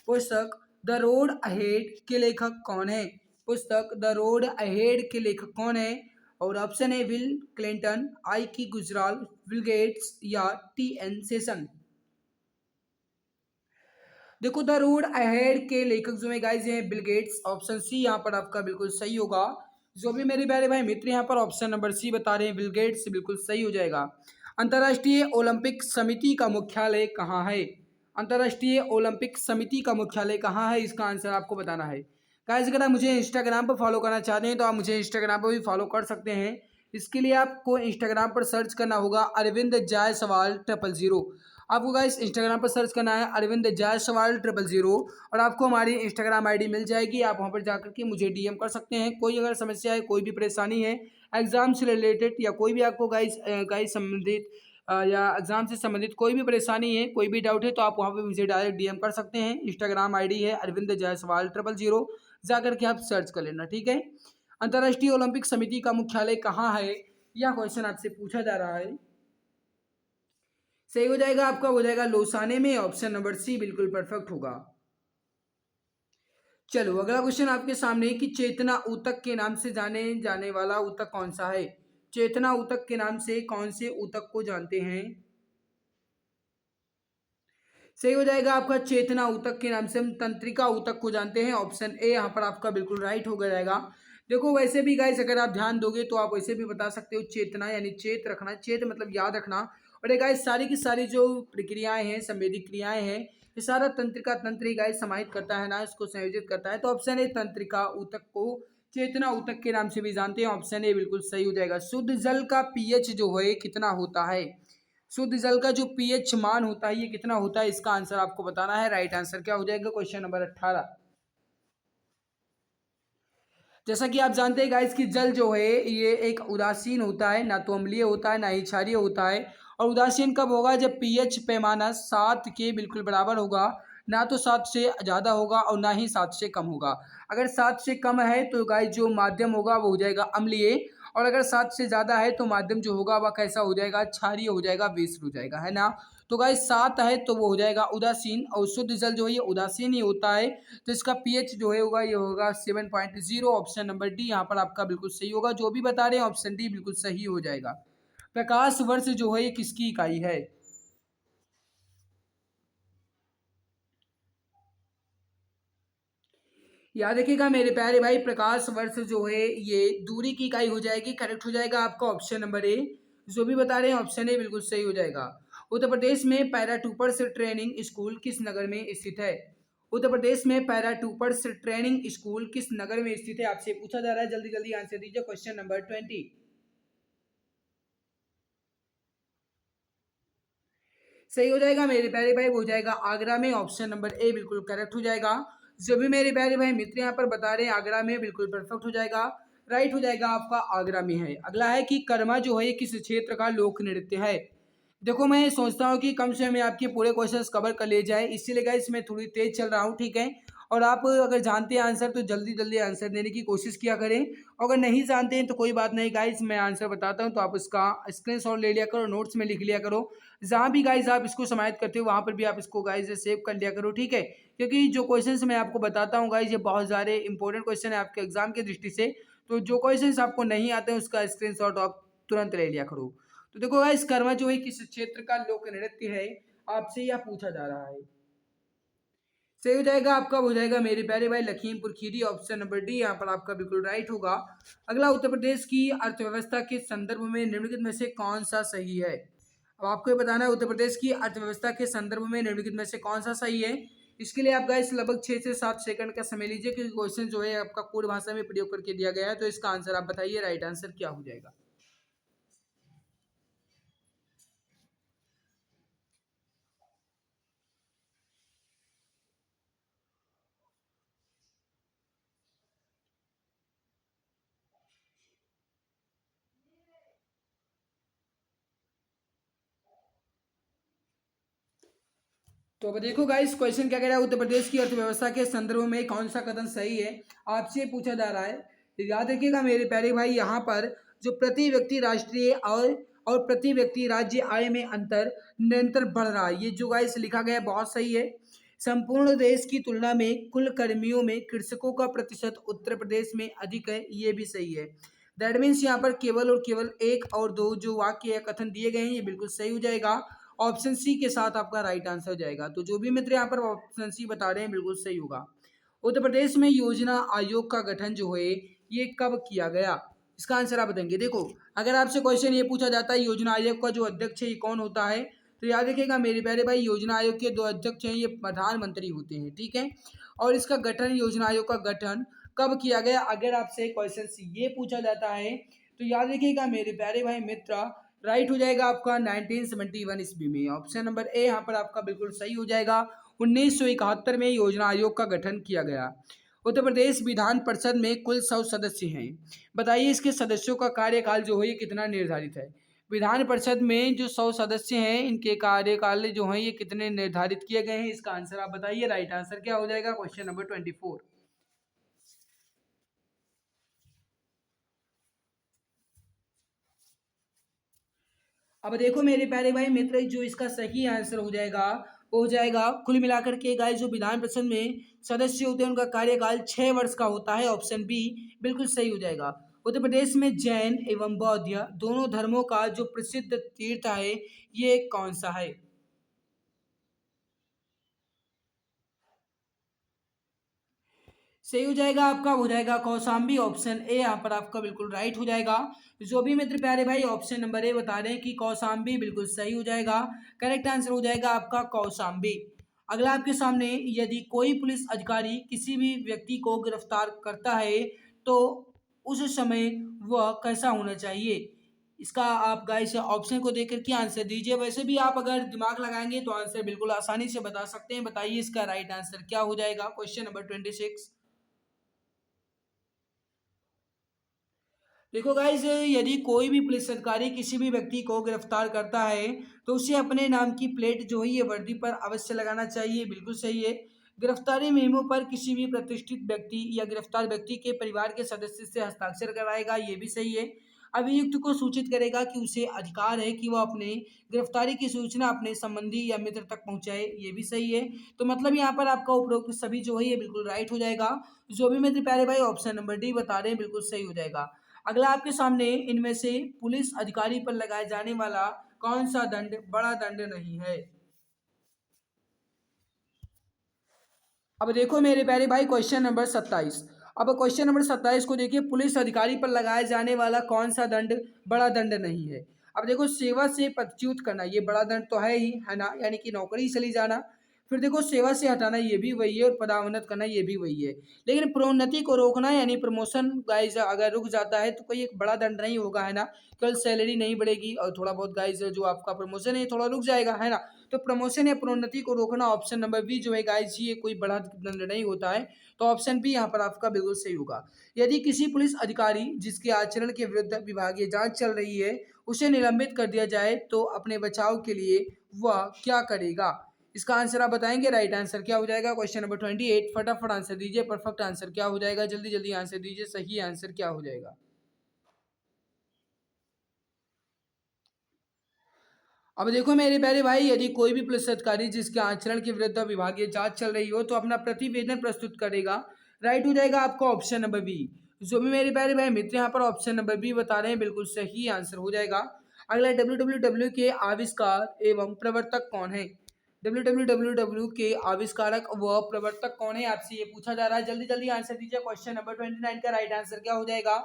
पुस्तक द रोड अहेड के लेखक कौन है? पुस्तक द रोड अहेड के लेखक कौन है? और ऑप्शन है विल क्लिंटन, आई की गुजराल, विल गेट्स या TN सेशन। देखो, द रोड अहेड के लेखक जो है गाइस ये बिल गेट्स, ऑप्शन सी यहाँ पर आपका बिल्कुल सही होगा। जो भी मेरे प्यारे भाई मित्र यहाँ पर ऑप्शन नंबर सी बता रहे हैं बिल गेट्स, बिल्कुल सही हो जाएगा। अंतर्राष्ट्रीय ओलंपिक समिति का मुख्यालय कहाँ है? अंतर्राष्ट्रीय ओलंपिक समिति का मुख्यालय कहाँ है, इसका आंसर आपको बताना है। गाइस अगर आप मुझे इंस्टाग्राम पर फॉलो करना चाहते हैं तो आप मुझे इंस्टाग्राम पर भी फॉलो कर सकते हैं। इसके लिए आपको इंस्टाग्राम पर सर्च करना होगा अरविंद जायसवाल 000। आपको गाइस इंस्टाग्राम पर सर्च करना है अरविंद जायसवाल 000 और आपको हमारी इंस्टाग्राम आईडी मिल जाएगी। आप वहां पर जाकर के मुझे DM कर सकते हैं। कोई अगर समस्या है, कोई भी परेशानी है एग्जाम से रिलेटेड, या कोई भी आपको गाइस संबंधित या एग्जाम से संबंधित कोई भी परेशानी है, कोई भी डाउट है, तो आप वहाँ पे मुझे डायरेक्ट DM कर सकते हैं। इंस्टाग्राम आईडी है अरविंद जायसवाल 000, जाकर के आप सर्च कर लेना, ठीक है। अंतर्राष्ट्रीय ओलंपिक समिति का मुख्यालय कहाँ है, यह क्वेश्चन आपसे पूछा जा रहा है। सही हो जाएगा आपका, हो जाएगा लोसाने में, ऑप्शन नंबर सी बिल्कुल परफेक्ट होगा। चलो अगला क्वेश्चन आपके सामने कि चेतना ऊतक के नाम से जाने जाने वाला ऊतक कौन सा है? चेतना ऊतक के नाम से कौन से ऊतक को जानते हैं? सही हो जाएगा आपका, चेतना ऊतक के नाम से हम तंत्रिका ऊतक को जानते हैं। ऑप्शन ए यहाँ पर आपका बिल्कुल राइट हो जाएगा। देखो वैसे भी गाइस अगर आप ध्यान दोगे तो आप वैसे भी बता सकते हो, चेतना यानी चेत रखना, चेत मतलब याद रखना। और ये गाइस सारी की सारी जो प्रक्रियाएं हैं, संवेदी क्रियाएं हैं, ये सारा तंत्रिका तंत्र ही गाइस समाहित करता है ना, इसको संयोजित करता है। तो ऑप्शन ए तंत्रिका ऊतक को चेतना ऊतक के नाम से भी जानते हैं। ऑप्शन ए बिल्कुल सही हो जाएगा। शुद्ध जल का पीएच जो है कितना होता है? शुद्ध जल का जो पीएच मान होता है ये कितना होता है, इसका आंसर आपको बताना है। राइट आंसर क्या हो जाएगा, क्वेश्चन नंबर 18। जैसा कि आप जानते हैं गाइस कि जल जो है ये एक उदासीन होता है, ना तो अम्लीय होता है ना ही क्षारीय होता है। और उदासीन कब होगा? जब पीएच पैमाना 7 के बिल्कुल बराबर होगा, ना तो 7 से ज़्यादा होगा और ना ही 7 से कम होगा। अगर 7 से कम है तो गाइस जो माध्यम होगा वो हो जाएगा अम्लीय, और अगर 7 से ज़्यादा है तो माध्यम जो होगा वह कैसा हो जाएगा? क्षारीय हो जाएगा, बेस्ड हो जाएगा, है ना। तो गाइस 7 है तो वो हो जाएगा उदासीन, और शुद्ध जल जो है ये उदासीन ही होता है। तो इसका पीएच जो है होगा ये होगा 7.0। ऑप्शन नंबर डी यहाँ पर आपका बिल्कुल सही होगा। जो भी बता रहे हैं ऑप्शन डी बिल्कुल सही हो जाएगा। प्रकाश वर्ष जो है ये किसकी इकाई है? याद रखिएगा मेरे प्यारे भाई, प्रकाश वर्ष जो है ये दूरी की इकाई हो जाएगी। करेक्ट हो जाएगा आपका ऑप्शन नंबर ए। जो भी बता रहे हैं ऑप्शन ए बिल्कुल सही हो जाएगा। उत्तर प्रदेश में पैराट्रूपर्स ट्रेनिंग स्कूल किस नगर में स्थित है? उत्तर प्रदेश में पैरा ट्रूपर्स ट्रेनिंग स्कूल किस नगर में स्थित है, आपसे पूछा जा रहा है। जल्दी जल्दी आंसर दीजिए। Question number 20। सही हो जाएगा मेरे प्यारे भाई, वो हो जाएगा आगरा में। ऑप्शन नंबर ए बिल्कुल करेक्ट हो जाएगा। जो भी मेरे प्यारे भाई मित्र यहाँ पर बता रहे हैं आगरा में, बिल्कुल परफेक्ट हो जाएगा। राइट हो जाएगा आपका, आगरा में है। अगला है कि कर्मा जो है ये किस क्षेत्र का लोक नृत्य है। देखो मैं सोचता हूँ कि कम से कम मैं आपके पूरे क्वेश्चंस कवर कर ले जाए, इसीलिए गाइस मैं थोड़ी तेज चल रहा हूँ, ठीक है। और आप अगर जानते हैं आंसर तो जल्दी जल्दी आंसर देने की कोशिश किया करें। अगर नहीं जानते हैं तो कोई बात नहीं गाइस, मैं आंसर बताता हूँ तो आप उसका स्क्रीनशॉट ले लिया करो, नोट्स में लिख लिया करो। जहाँ भी गाइस आप इसको समाहित करते हो वहाँ पर भी आप इसको गाइस सेव कर लिया करो, ठीक है। क्योंकि जो क्वेश्चंस मैं आपको बताता हूँ गाइस ये बहुत सारे इंपॉर्टेंट क्वेश्चन है आपके एग्जाम की दृष्टि से। तो जो क्वेश्चंस आपको नहीं आते हैं उसका स्क्रीनशॉट आप तुरंत ले लिया करो। तो देखो गाइस कर्मा जो है किस क्षेत्र का लोक नृत्य है, आपसे यह पूछा जा रहा है। सही हो जाएगा आपका, हो जाएगा मेरे प्यारे भाई Lakhimpur Kheri. Option number D यहाँ पर आपका बिल्कुल राइट होगा। अगला, उत्तर प्रदेश की अर्थव्यवस्था के संदर्भ में निम्नलिखित में से कौन सा सही है। अब आपको ये बताना है उत्तर प्रदेश की अर्थव्यवस्था के संदर्भ में निम्नलिखित में से कौन सा सही है। इसके लिए आप गाइस लगभग 6 से 7 सेकंड का समय लीजिए, क्योंकि क्वेश्चन जो है आपका कोड भाषा में प्रयोग करके दिया गया है। तो इसका आंसर आप बताइए, राइट आंसर क्या हो जाएगा। तो अब देखो गाइस क्वेश्चन क्या कह रहा है, उत्तर प्रदेश की अर्थव्यवस्था के संदर्भ में कौन सा कदम सही है, आपसे पूछा जा रहा है। तो याद रखिएगा मेरे प्यारे भाई, यहाँ पर जो प्रति व्यक्ति राष्ट्रीय और प्रति व्यक्ति राज्य आय में अंतर निरंतर बढ़ रहा है, ये जो गाइस लिखा गया है बहुत सही है। संपूर्ण देश की तुलना में कुल कर्मियों में कृषकों का प्रतिशत उत्तर प्रदेश में अधिक है, ये भी सही है। दैट मीन्स यहाँ पर केवल और केवल एक और दो जो वाक्य या कथन दिए गए हैं ये बिल्कुल सही हो जाएगा। ऑप्शन सी के साथ आपका राइट आंसर हो जाएगा। तो जो भी मित्र यहाँ पर ऑप्शन सी बता रहे हैं बिल्कुल सही होगा। उत्तर प्रदेश में योजना आयोग का गठन जो है ये कब किया गया, इसका आंसर आप बताएंगे। देखो अगर आपसे क्वेश्चन ये पूछा जाता है योजना आयोग का जो अध्यक्ष है ये कौन होता है, तो याद रखिएगा मेरे प्यारे भाई योजना आयोग के दो अध्यक्ष हैं, ये प्रधानमंत्री होते हैं, ठीक है। और इसका गठन, योजना आयोग का गठन कब किया गया, अगर आपसे क्वेश्चन ये पूछा जाता है तो याद रखिएगा मेरे प्यारे भाई मित्र, राइट हो जाएगा आपका 1971 ईस्वी में। ऑप्शन नंबर ए यहाँ पर आपका बिल्कुल सही हो जाएगा। 1971 में योजना आयोग का गठन किया गया। उत्तर प्रदेश विधान परिषद में कुल 100 सदस्य हैं, बताइए इसके सदस्यों का कार्यकाल जो है ये कितना निर्धारित है। विधान परिषद में जो 100 सदस्य हैं इनके कार्यकाल जो हैं ये कितने निर्धारित किए गए हैं, इसका आंसर आप बताइए, राइट आंसर क्या हो जाएगा। Question number 24। अब देखो मेरे प्यारे भाई मित्र, जो इसका सही आंसर हो जाएगा वो हो जाएगा कुल मिलाकर के गाइस जो विधान परिषद में सदस्य होते हैं उनका कार्यकाल 6 वर्ष का होता है। ऑप्शन बी बिल्कुल सही हो जाएगा। उत्तर प्रदेश में जैन एवं बौद्ध दोनों धर्मों का जो प्रसिद्ध तीर्थ है ये कौन सा है। सही हो जाएगा आपका, हो जाएगा कौशाम्बी। ऑप्शन ए यहाँ पर आपका बिल्कुल राइट हो जाएगा। जो भी मित्र प्यारे भाई ऑप्शन नंबर ए बता रहे हैं कि कौशाम्बी, बिल्कुल सही हो जाएगा। करेक्ट आंसर हो जाएगा आपका कौशाम्बी। अगला आपके सामने, यदि कोई पुलिस अधिकारी किसी भी व्यक्ति को गिरफ्तार करता है तो उस समय वह कैसा होना चाहिए, इसका आप गाइस ऑप्शन को देख करके आंसर दीजिए। वैसे भी आप अगर दिमाग लगाएंगे तो आंसर बिल्कुल आसानी से बता सकते हैं। बताइए इसका राइट आंसर क्या हो जाएगा। Question number 26। देखो गाइज, यदि कोई भी पुलिस अधिकारी किसी भी व्यक्ति को गिरफ्तार करता है तो उसे अपने नाम की प्लेट जो है ये वर्दी पर अवश्य लगाना चाहिए, बिल्कुल सही है। गिरफ्तारी मेमो पर किसी भी प्रतिष्ठित व्यक्ति या गिरफ्तार व्यक्ति के परिवार के सदस्य से हस्ताक्षर कराएगा, ये भी सही है। अभियुक्त को सूचित करेगा कि उसे अधिकार है कि वह अपने गिरफ्तारी की सूचना अपने संबंधी या मित्र तक पहुंचाए, ये भी सही है। तो मतलब यहाँ पर आपका उपरोक्त सभी जो है ये बिल्कुल राइट हो जाएगा। जो भी मित्र प्यारे भाई ऑप्शन नंबर डी बता रहे हैं बिल्कुल सही हो जाएगा। अगला आपके सामने, इनमें से पुलिस अधिकारी पर लगाए जाने वाला कौन सा दंड बड़ा दंड नहीं है। अब देखो मेरे प्यारे भाई क्वेश्चन नंबर 27। अब क्वेश्चन नंबर 27 को देखिए, पुलिस अधिकारी पर लगाए जाने वाला कौन सा दंड बड़ा दंड नहीं है। अब देखो सेवा से पदच्युत करना ये बड़ा दंड तो है ही, है ना, यानी कि नौकरी चली जाना। फिर देखो सेवा से हटाना ये भी वही है और पदोन्नत करना ये भी वही है। लेकिन प्रोन्नति को रोकना यानी प्रमोशन गाइज अगर रुक जाता है तो कोई एक बड़ा दंड नहीं होगा, है ना। केवल सैलरी नहीं बढ़ेगी और थोड़ा बहुत गाइज जो आपका प्रमोशन है थोड़ा रुक जाएगा, है ना। तो प्रमोशन या प्रोन्नति को रोकना ऑप्शन नंबर बी जो है गाइज ये कोई बड़ा दंड नहीं होता है। तो ऑप्शन बी यहाँ पर आपका बिल्कुल सही होगा। यदि किसी पुलिस अधिकारी जिसके आचरण के विरुद्ध विभागीय जांच चल रही है उसे निलंबित कर दिया जाए तो अपने बचाव के लिए वह क्या करेगा? इसका आंसर आप बताएंगे। राइट आंसर क्या हो जाएगा? Question number 28। फटाफट आंसर दीजिए। परफेक्ट आंसर क्या हो जाएगा? जल्दी जल्दी आंसर दीजिए। सही आंसर क्या हो जाएगा? अब देखो मेरे प्यारे भाई, यदि कोई भी पुलिस अधिकारी जिसके आचरण के विरुद्ध विभागीय जांच चल रही हो तो अपना प्रतिवेदन प्रस्तुत करेगा। राइट हो जाएगा आपका ऑप्शन नंबर बी। जो भी मेरे प्यारे भाई मित्र यहाँ पर ऑप्शन नंबर बी बता रहे हैं बिल्कुल सही आंसर हो जाएगा। अगला डब्ल्यू के आविष्कार एवं प्रवर्तक कौन है? डब्ल्यू के आविष्कारक व प्रवर्तक कौन है आपसे ये पूछा जा रहा है। जल्दी जल्दी आंसर दीजिए। क्वेश्चन नंबर 29 का राइट आंसर क्या हो जाएगा?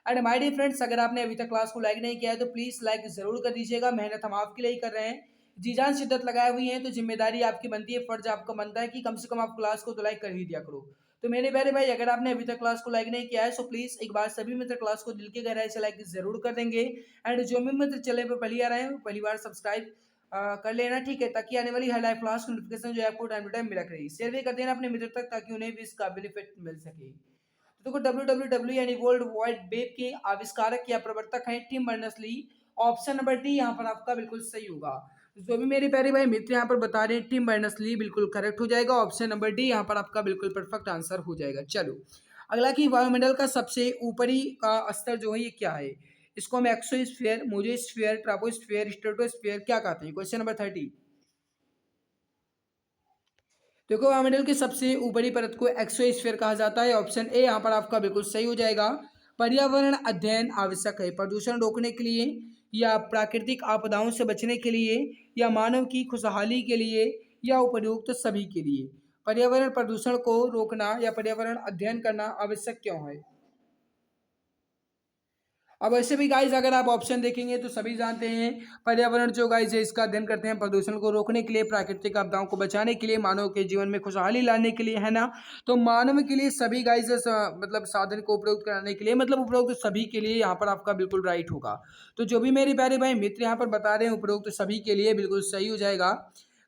एंड माय डियर फ्रेंड्स, अगर आपने अभी तक क्लास को लाइक नहीं किया है तो प्लीज लाइक जरूर कर दीजिएगा। मेहनत हम आपके लिए ही कर रहे हैं, जी जान शिद्दत लगाए हुई है, तो जिम्मेदारी आपकी बनती है, फर्ज आपका बनता है कि कम से कम आप क्लास को तो लाइक कर ही दिया करो। तो मेरे प्यारे भाई अगर आपने अभी तक क्लास को लाइक नहीं किया है तो प्लीज एक बार सभी मित्र क्लास को दिल के गहराई से लाइक जरूर कर देंगे। एंड जो भी मित्र चैनल पर पहली आ रहे हैं पहली बार सब्सक्राइब कर लेना, ठीक है, ताकि आने वाली हर लाइव क्लास नोटिफिकेशन जो है आपको टाइम टू टाइम मिला करेगी। शेयर भी कर देना अपने मित्र तक ताकि उन्हें भी इसका बेनिफिट मिल सके। तो देखो डब्ल्यू यानी वर्ल्ड वाइड वेब के आविष्कारक या प्रवर्तक हैं Tim Berners-Lee. Option number D यहाँ पर आपका बिल्कुल सही होगा। जो भी मेरे प्यारे भाई मित्र यहाँ पर बता रहे हैं टिम बर्नर्स-ली बिल्कुल करेक्ट हो जाएगा। ऑप्शन नंबर डी यहाँ पर आपका बिल्कुल परफेक्ट आंसर हो जाएगा। चलो अगला कि वायुमंडल का सबसे ऊपरी का स्तर जो है ये क्या है? इसको हम एक्सोस्फीयर, मेसोस्फीयर, ट्रोपोस्फीयर, स्ट्रेटोस्फीयर क्या कहते हैं? Question number 30। देखो वायुमंडल के सबसे ऊपरी परत को एक्सोस्फीयर कहा जाता है। ऑप्शन ए यहाँ पर आपका बिल्कुल सही हो जाएगा। पर्यावरण अध्ययन आवश्यक है प्रदूषण रोकने के लिए या प्राकृतिक आपदाओं से बचने के लिए या मानव की खुशहाली के लिए या उपयुक्त सभी के लिए। पर्यावरण प्रदूषण को रोकना या पर्यावरण अध्ययन करना आवश्यक क्यों है? अब ऐसे भी गाइज अगर आप ऑप्शन देखेंगे तो सभी जानते हैं पर्यावरण जो गाइज है इसका अध्ययन करते हैं प्रदूषण को रोकने के लिए, प्राकृतिक आपदाओं को बचाने के लिए, मानव के जीवन में खुशहाली लाने के लिए, है ना। तो मानव के लिए सभी गाइज मतलब साधन को उपयोग कराने के लिए, मतलब उपरोक्त सभी के लिए यहाँ पर आपका बिल्कुल राइट होगा। तो जो भी मेरे प्यारे भाई मित्र यहाँ पर बता रहे हैं उपरोक्त सभी के लिए बिल्कुल सही हो जाएगा।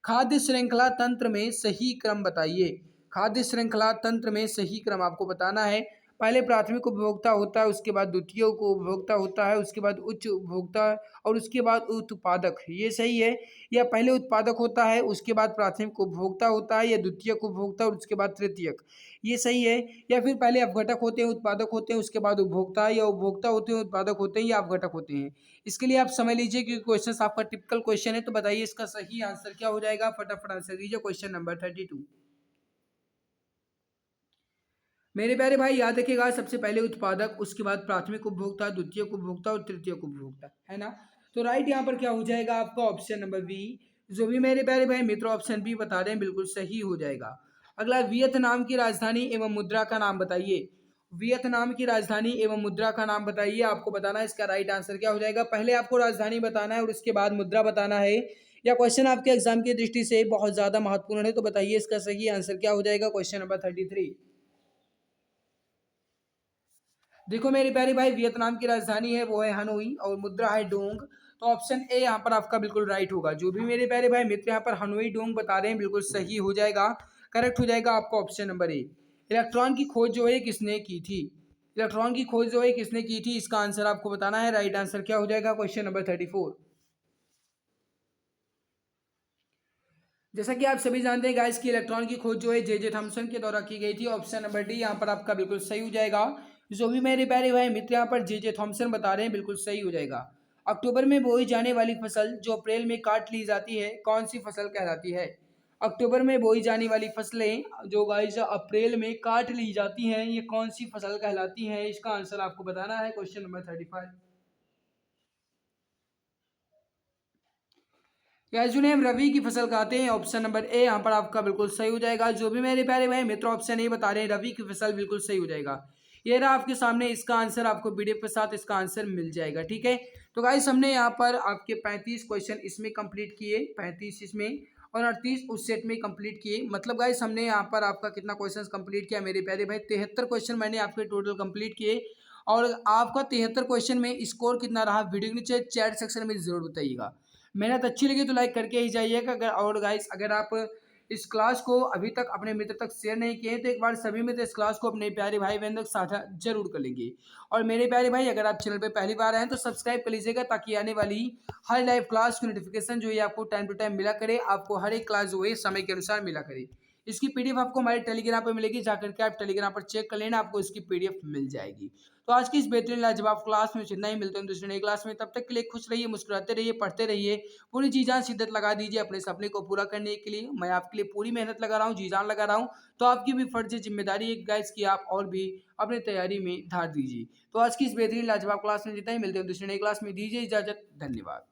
खाद्य श्रृंखला तंत्र में सही क्रम बताइए। खाद्य श्रृंखला तंत्र में सही क्रम आपको बताना है। पहले प्राथमिक उपभोक्ता होता है, उसके बाद द्वितीय को उपभोक्ता होता है, उसके बाद उच्च उपभोक्ता और उसके बाद उत्पादक, ये सही है? या पहले उत्पादक होता है उसके बाद प्राथमिक उपभोक्ता होता है, या द्वितीयक उपभोक्ता और उसके बाद तृतीयक, ये सही है? या फिर पहले अपघटक होते हैं उत्पादक होते हैं उसके बाद उपभोक्ता, या उपभोक्ता होते हैं उत्पादक होते हैं या अपघटक होते हैं? इसके लिए आप समझ लीजिए कि क्वेश्चन आपका टिपिकल क्वेश्चन है। तो बताइए इसका सही आंसर क्या हो जाएगा? फटाफट आंसर दीजिए। Question number 32। मेरे प्यारे भाई याद रखिएगा सबसे पहले उत्पादक, उसके बाद प्राथमिक उपभोक्ता, द्वितीय उपभोक्ता और तृतीय उपभोक्ता, है ना। तो राइट यहाँ पर क्या हो जाएगा आपका? Option number B. जो भी मेरे प्यारे भाई मित्र ऑप्शन बी बता रहे हैं बिल्कुल सही हो जाएगा। अगला वियतनाम की राजधानी एवं मुद्रा का नाम बताइए। वियतनाम की राजधानी एवं मुद्रा का नाम बताइए। आपको बताना है इसका राइट आंसर क्या हो जाएगा। पहले आपको राजधानी बताना है और उसके बाद मुद्रा बताना है। या क्वेश्चन आपके एग्जाम की दृष्टि से बहुत ज्यादा महत्वपूर्ण है, तो बताइए इसका सही आंसर क्या हो जाएगा। Question number 33। देखो मेरे प्यारे भाई वियतनाम की राजधानी है वो है हनोई और मुद्रा है डोंग। तो ऑप्शन ए यहाँ पर आपका बिल्कुल राइट होगा। जो भी मेरे प्यारे भाई मित्र यहाँ पर हनोई डोंग बता रहे हैं बिल्कुल सही हो जाएगा। करेक्ट हो जाएगा आपका ऑप्शन नंबर ए। इलेक्ट्रॉन की खोज जो है किसने की थी? इलेक्ट्रॉन की खोज जो है किसने की थी इसका आंसर आपको बताना है। राइट आंसर क्या हो जाएगा? Question number 34। जैसा कि आप सभी जानते हैं गाइस की इलेक्ट्रॉन की खोज जो है जे थॉमसन के द्वारा की गई थी। ऑप्शन नंबर डी यहाँ पर आपका बिल्कुल सही हो जाएगा। जो भी मेरे प्यारे भाई मित्र यहाँ पर जे थॉमसन बता रहे हैं बिल्कुल सही हो जाएगा। अक्टूबर में बोई जाने वाली फसल जो अप्रैल में काट ली जाती है कौन सी फसल कहलाती है? अक्टूबर में बोई जाने वाली फसलें जो गाइस अप्रैल में काट ली जाती हैं ये कौन सी फसल कहलाती हैं? इसका आंसर आपको बताना है। Question number 35। गैस जिन्हें हम रबी की फसल कहते हैं। ऑप्शन नंबर ए यहाँ पर आपका बिल्कुल सही हो जाएगा। जो भी मेरे प्यारे भाई मित्र ऑप्शन ए बता रहे हैं रबी की फसल बिल्कुल सही हो जाएगा। ये रहा आपके सामने इसका आंसर, आपको पीडीएफ के साथ इसका आंसर मिल जाएगा, ठीक है। तो गाइस हमने यहाँ पर आपके 35 क्वेश्चन इसमें कंप्लीट किए, 35 इसमें, और 38 उस सेट में कंप्लीट किए। मतलब गाइस हमने यहाँ पर आपका कितना क्वेश्चन कंप्लीट किया मेरे प्यारे भाई, 73 क्वेश्चन मैंने आपके टोटल कंप्लीट किए। और आपका 73 क्वेश्चन में स्कोर कितना रहा वीडियो के नीचे चैट सेक्शन में जरूर बताइएगा। मेहनत अच्छी लगी तो लाइक करके ही जाइएगा। अगर और गाइस अगर आप इस क्लास को अभी तक अपने मित्र तक शेयर नहीं किए तो एक बार सभी मित्र इस क्लास को अपने प्यारे भाई बहन तक साझा जरूर कर लेंगे। और मेरे प्यारे भाई अगर आप चैनल पे पहली बार आए हैं तो सब्सक्राइब कर लीजिएगा, ताकि आने वाली हर लाइव क्लास की नोटिफिकेशन जो है आपको टाइम टू टाइम मिला करे, आपको हर एक क्लास जो है समय के अनुसार मिला करे। इसकी पीडीएफ आपको हमारे टेलीग्राम पर मिलेगी, जाकर के आप टेलीग्राम पर चेक कर लेना, आपको इसकी पीडीएफ मिल जाएगी। तो आज की इस बेहतरीन लाजवाब क्लास में जितना ही मिलते हैं दूसरी नई क्लास में, तब तक के लिए खुश रहिए, मुस्कुराते रहिए, पढ़ते रहिए, पूरी जी जान शिद्दत लगा दीजिए अपने सपने को पूरा करने के लिए। मैं आपके लिए पूरी मेहनत लगा रहा हूँ, जी जान लगा रहा हूँ। तो आपकी भी फर्ज जिम्मेदारी है गाइस कि आप और भी अपनी तैयारी में धार दीजिए। तो आज की इस बेहतरीन लाजवाब क्लास में जितना ही मिलते हैं दूसरी नई क्लास में, दीजिए इजाजत, धन्यवाद।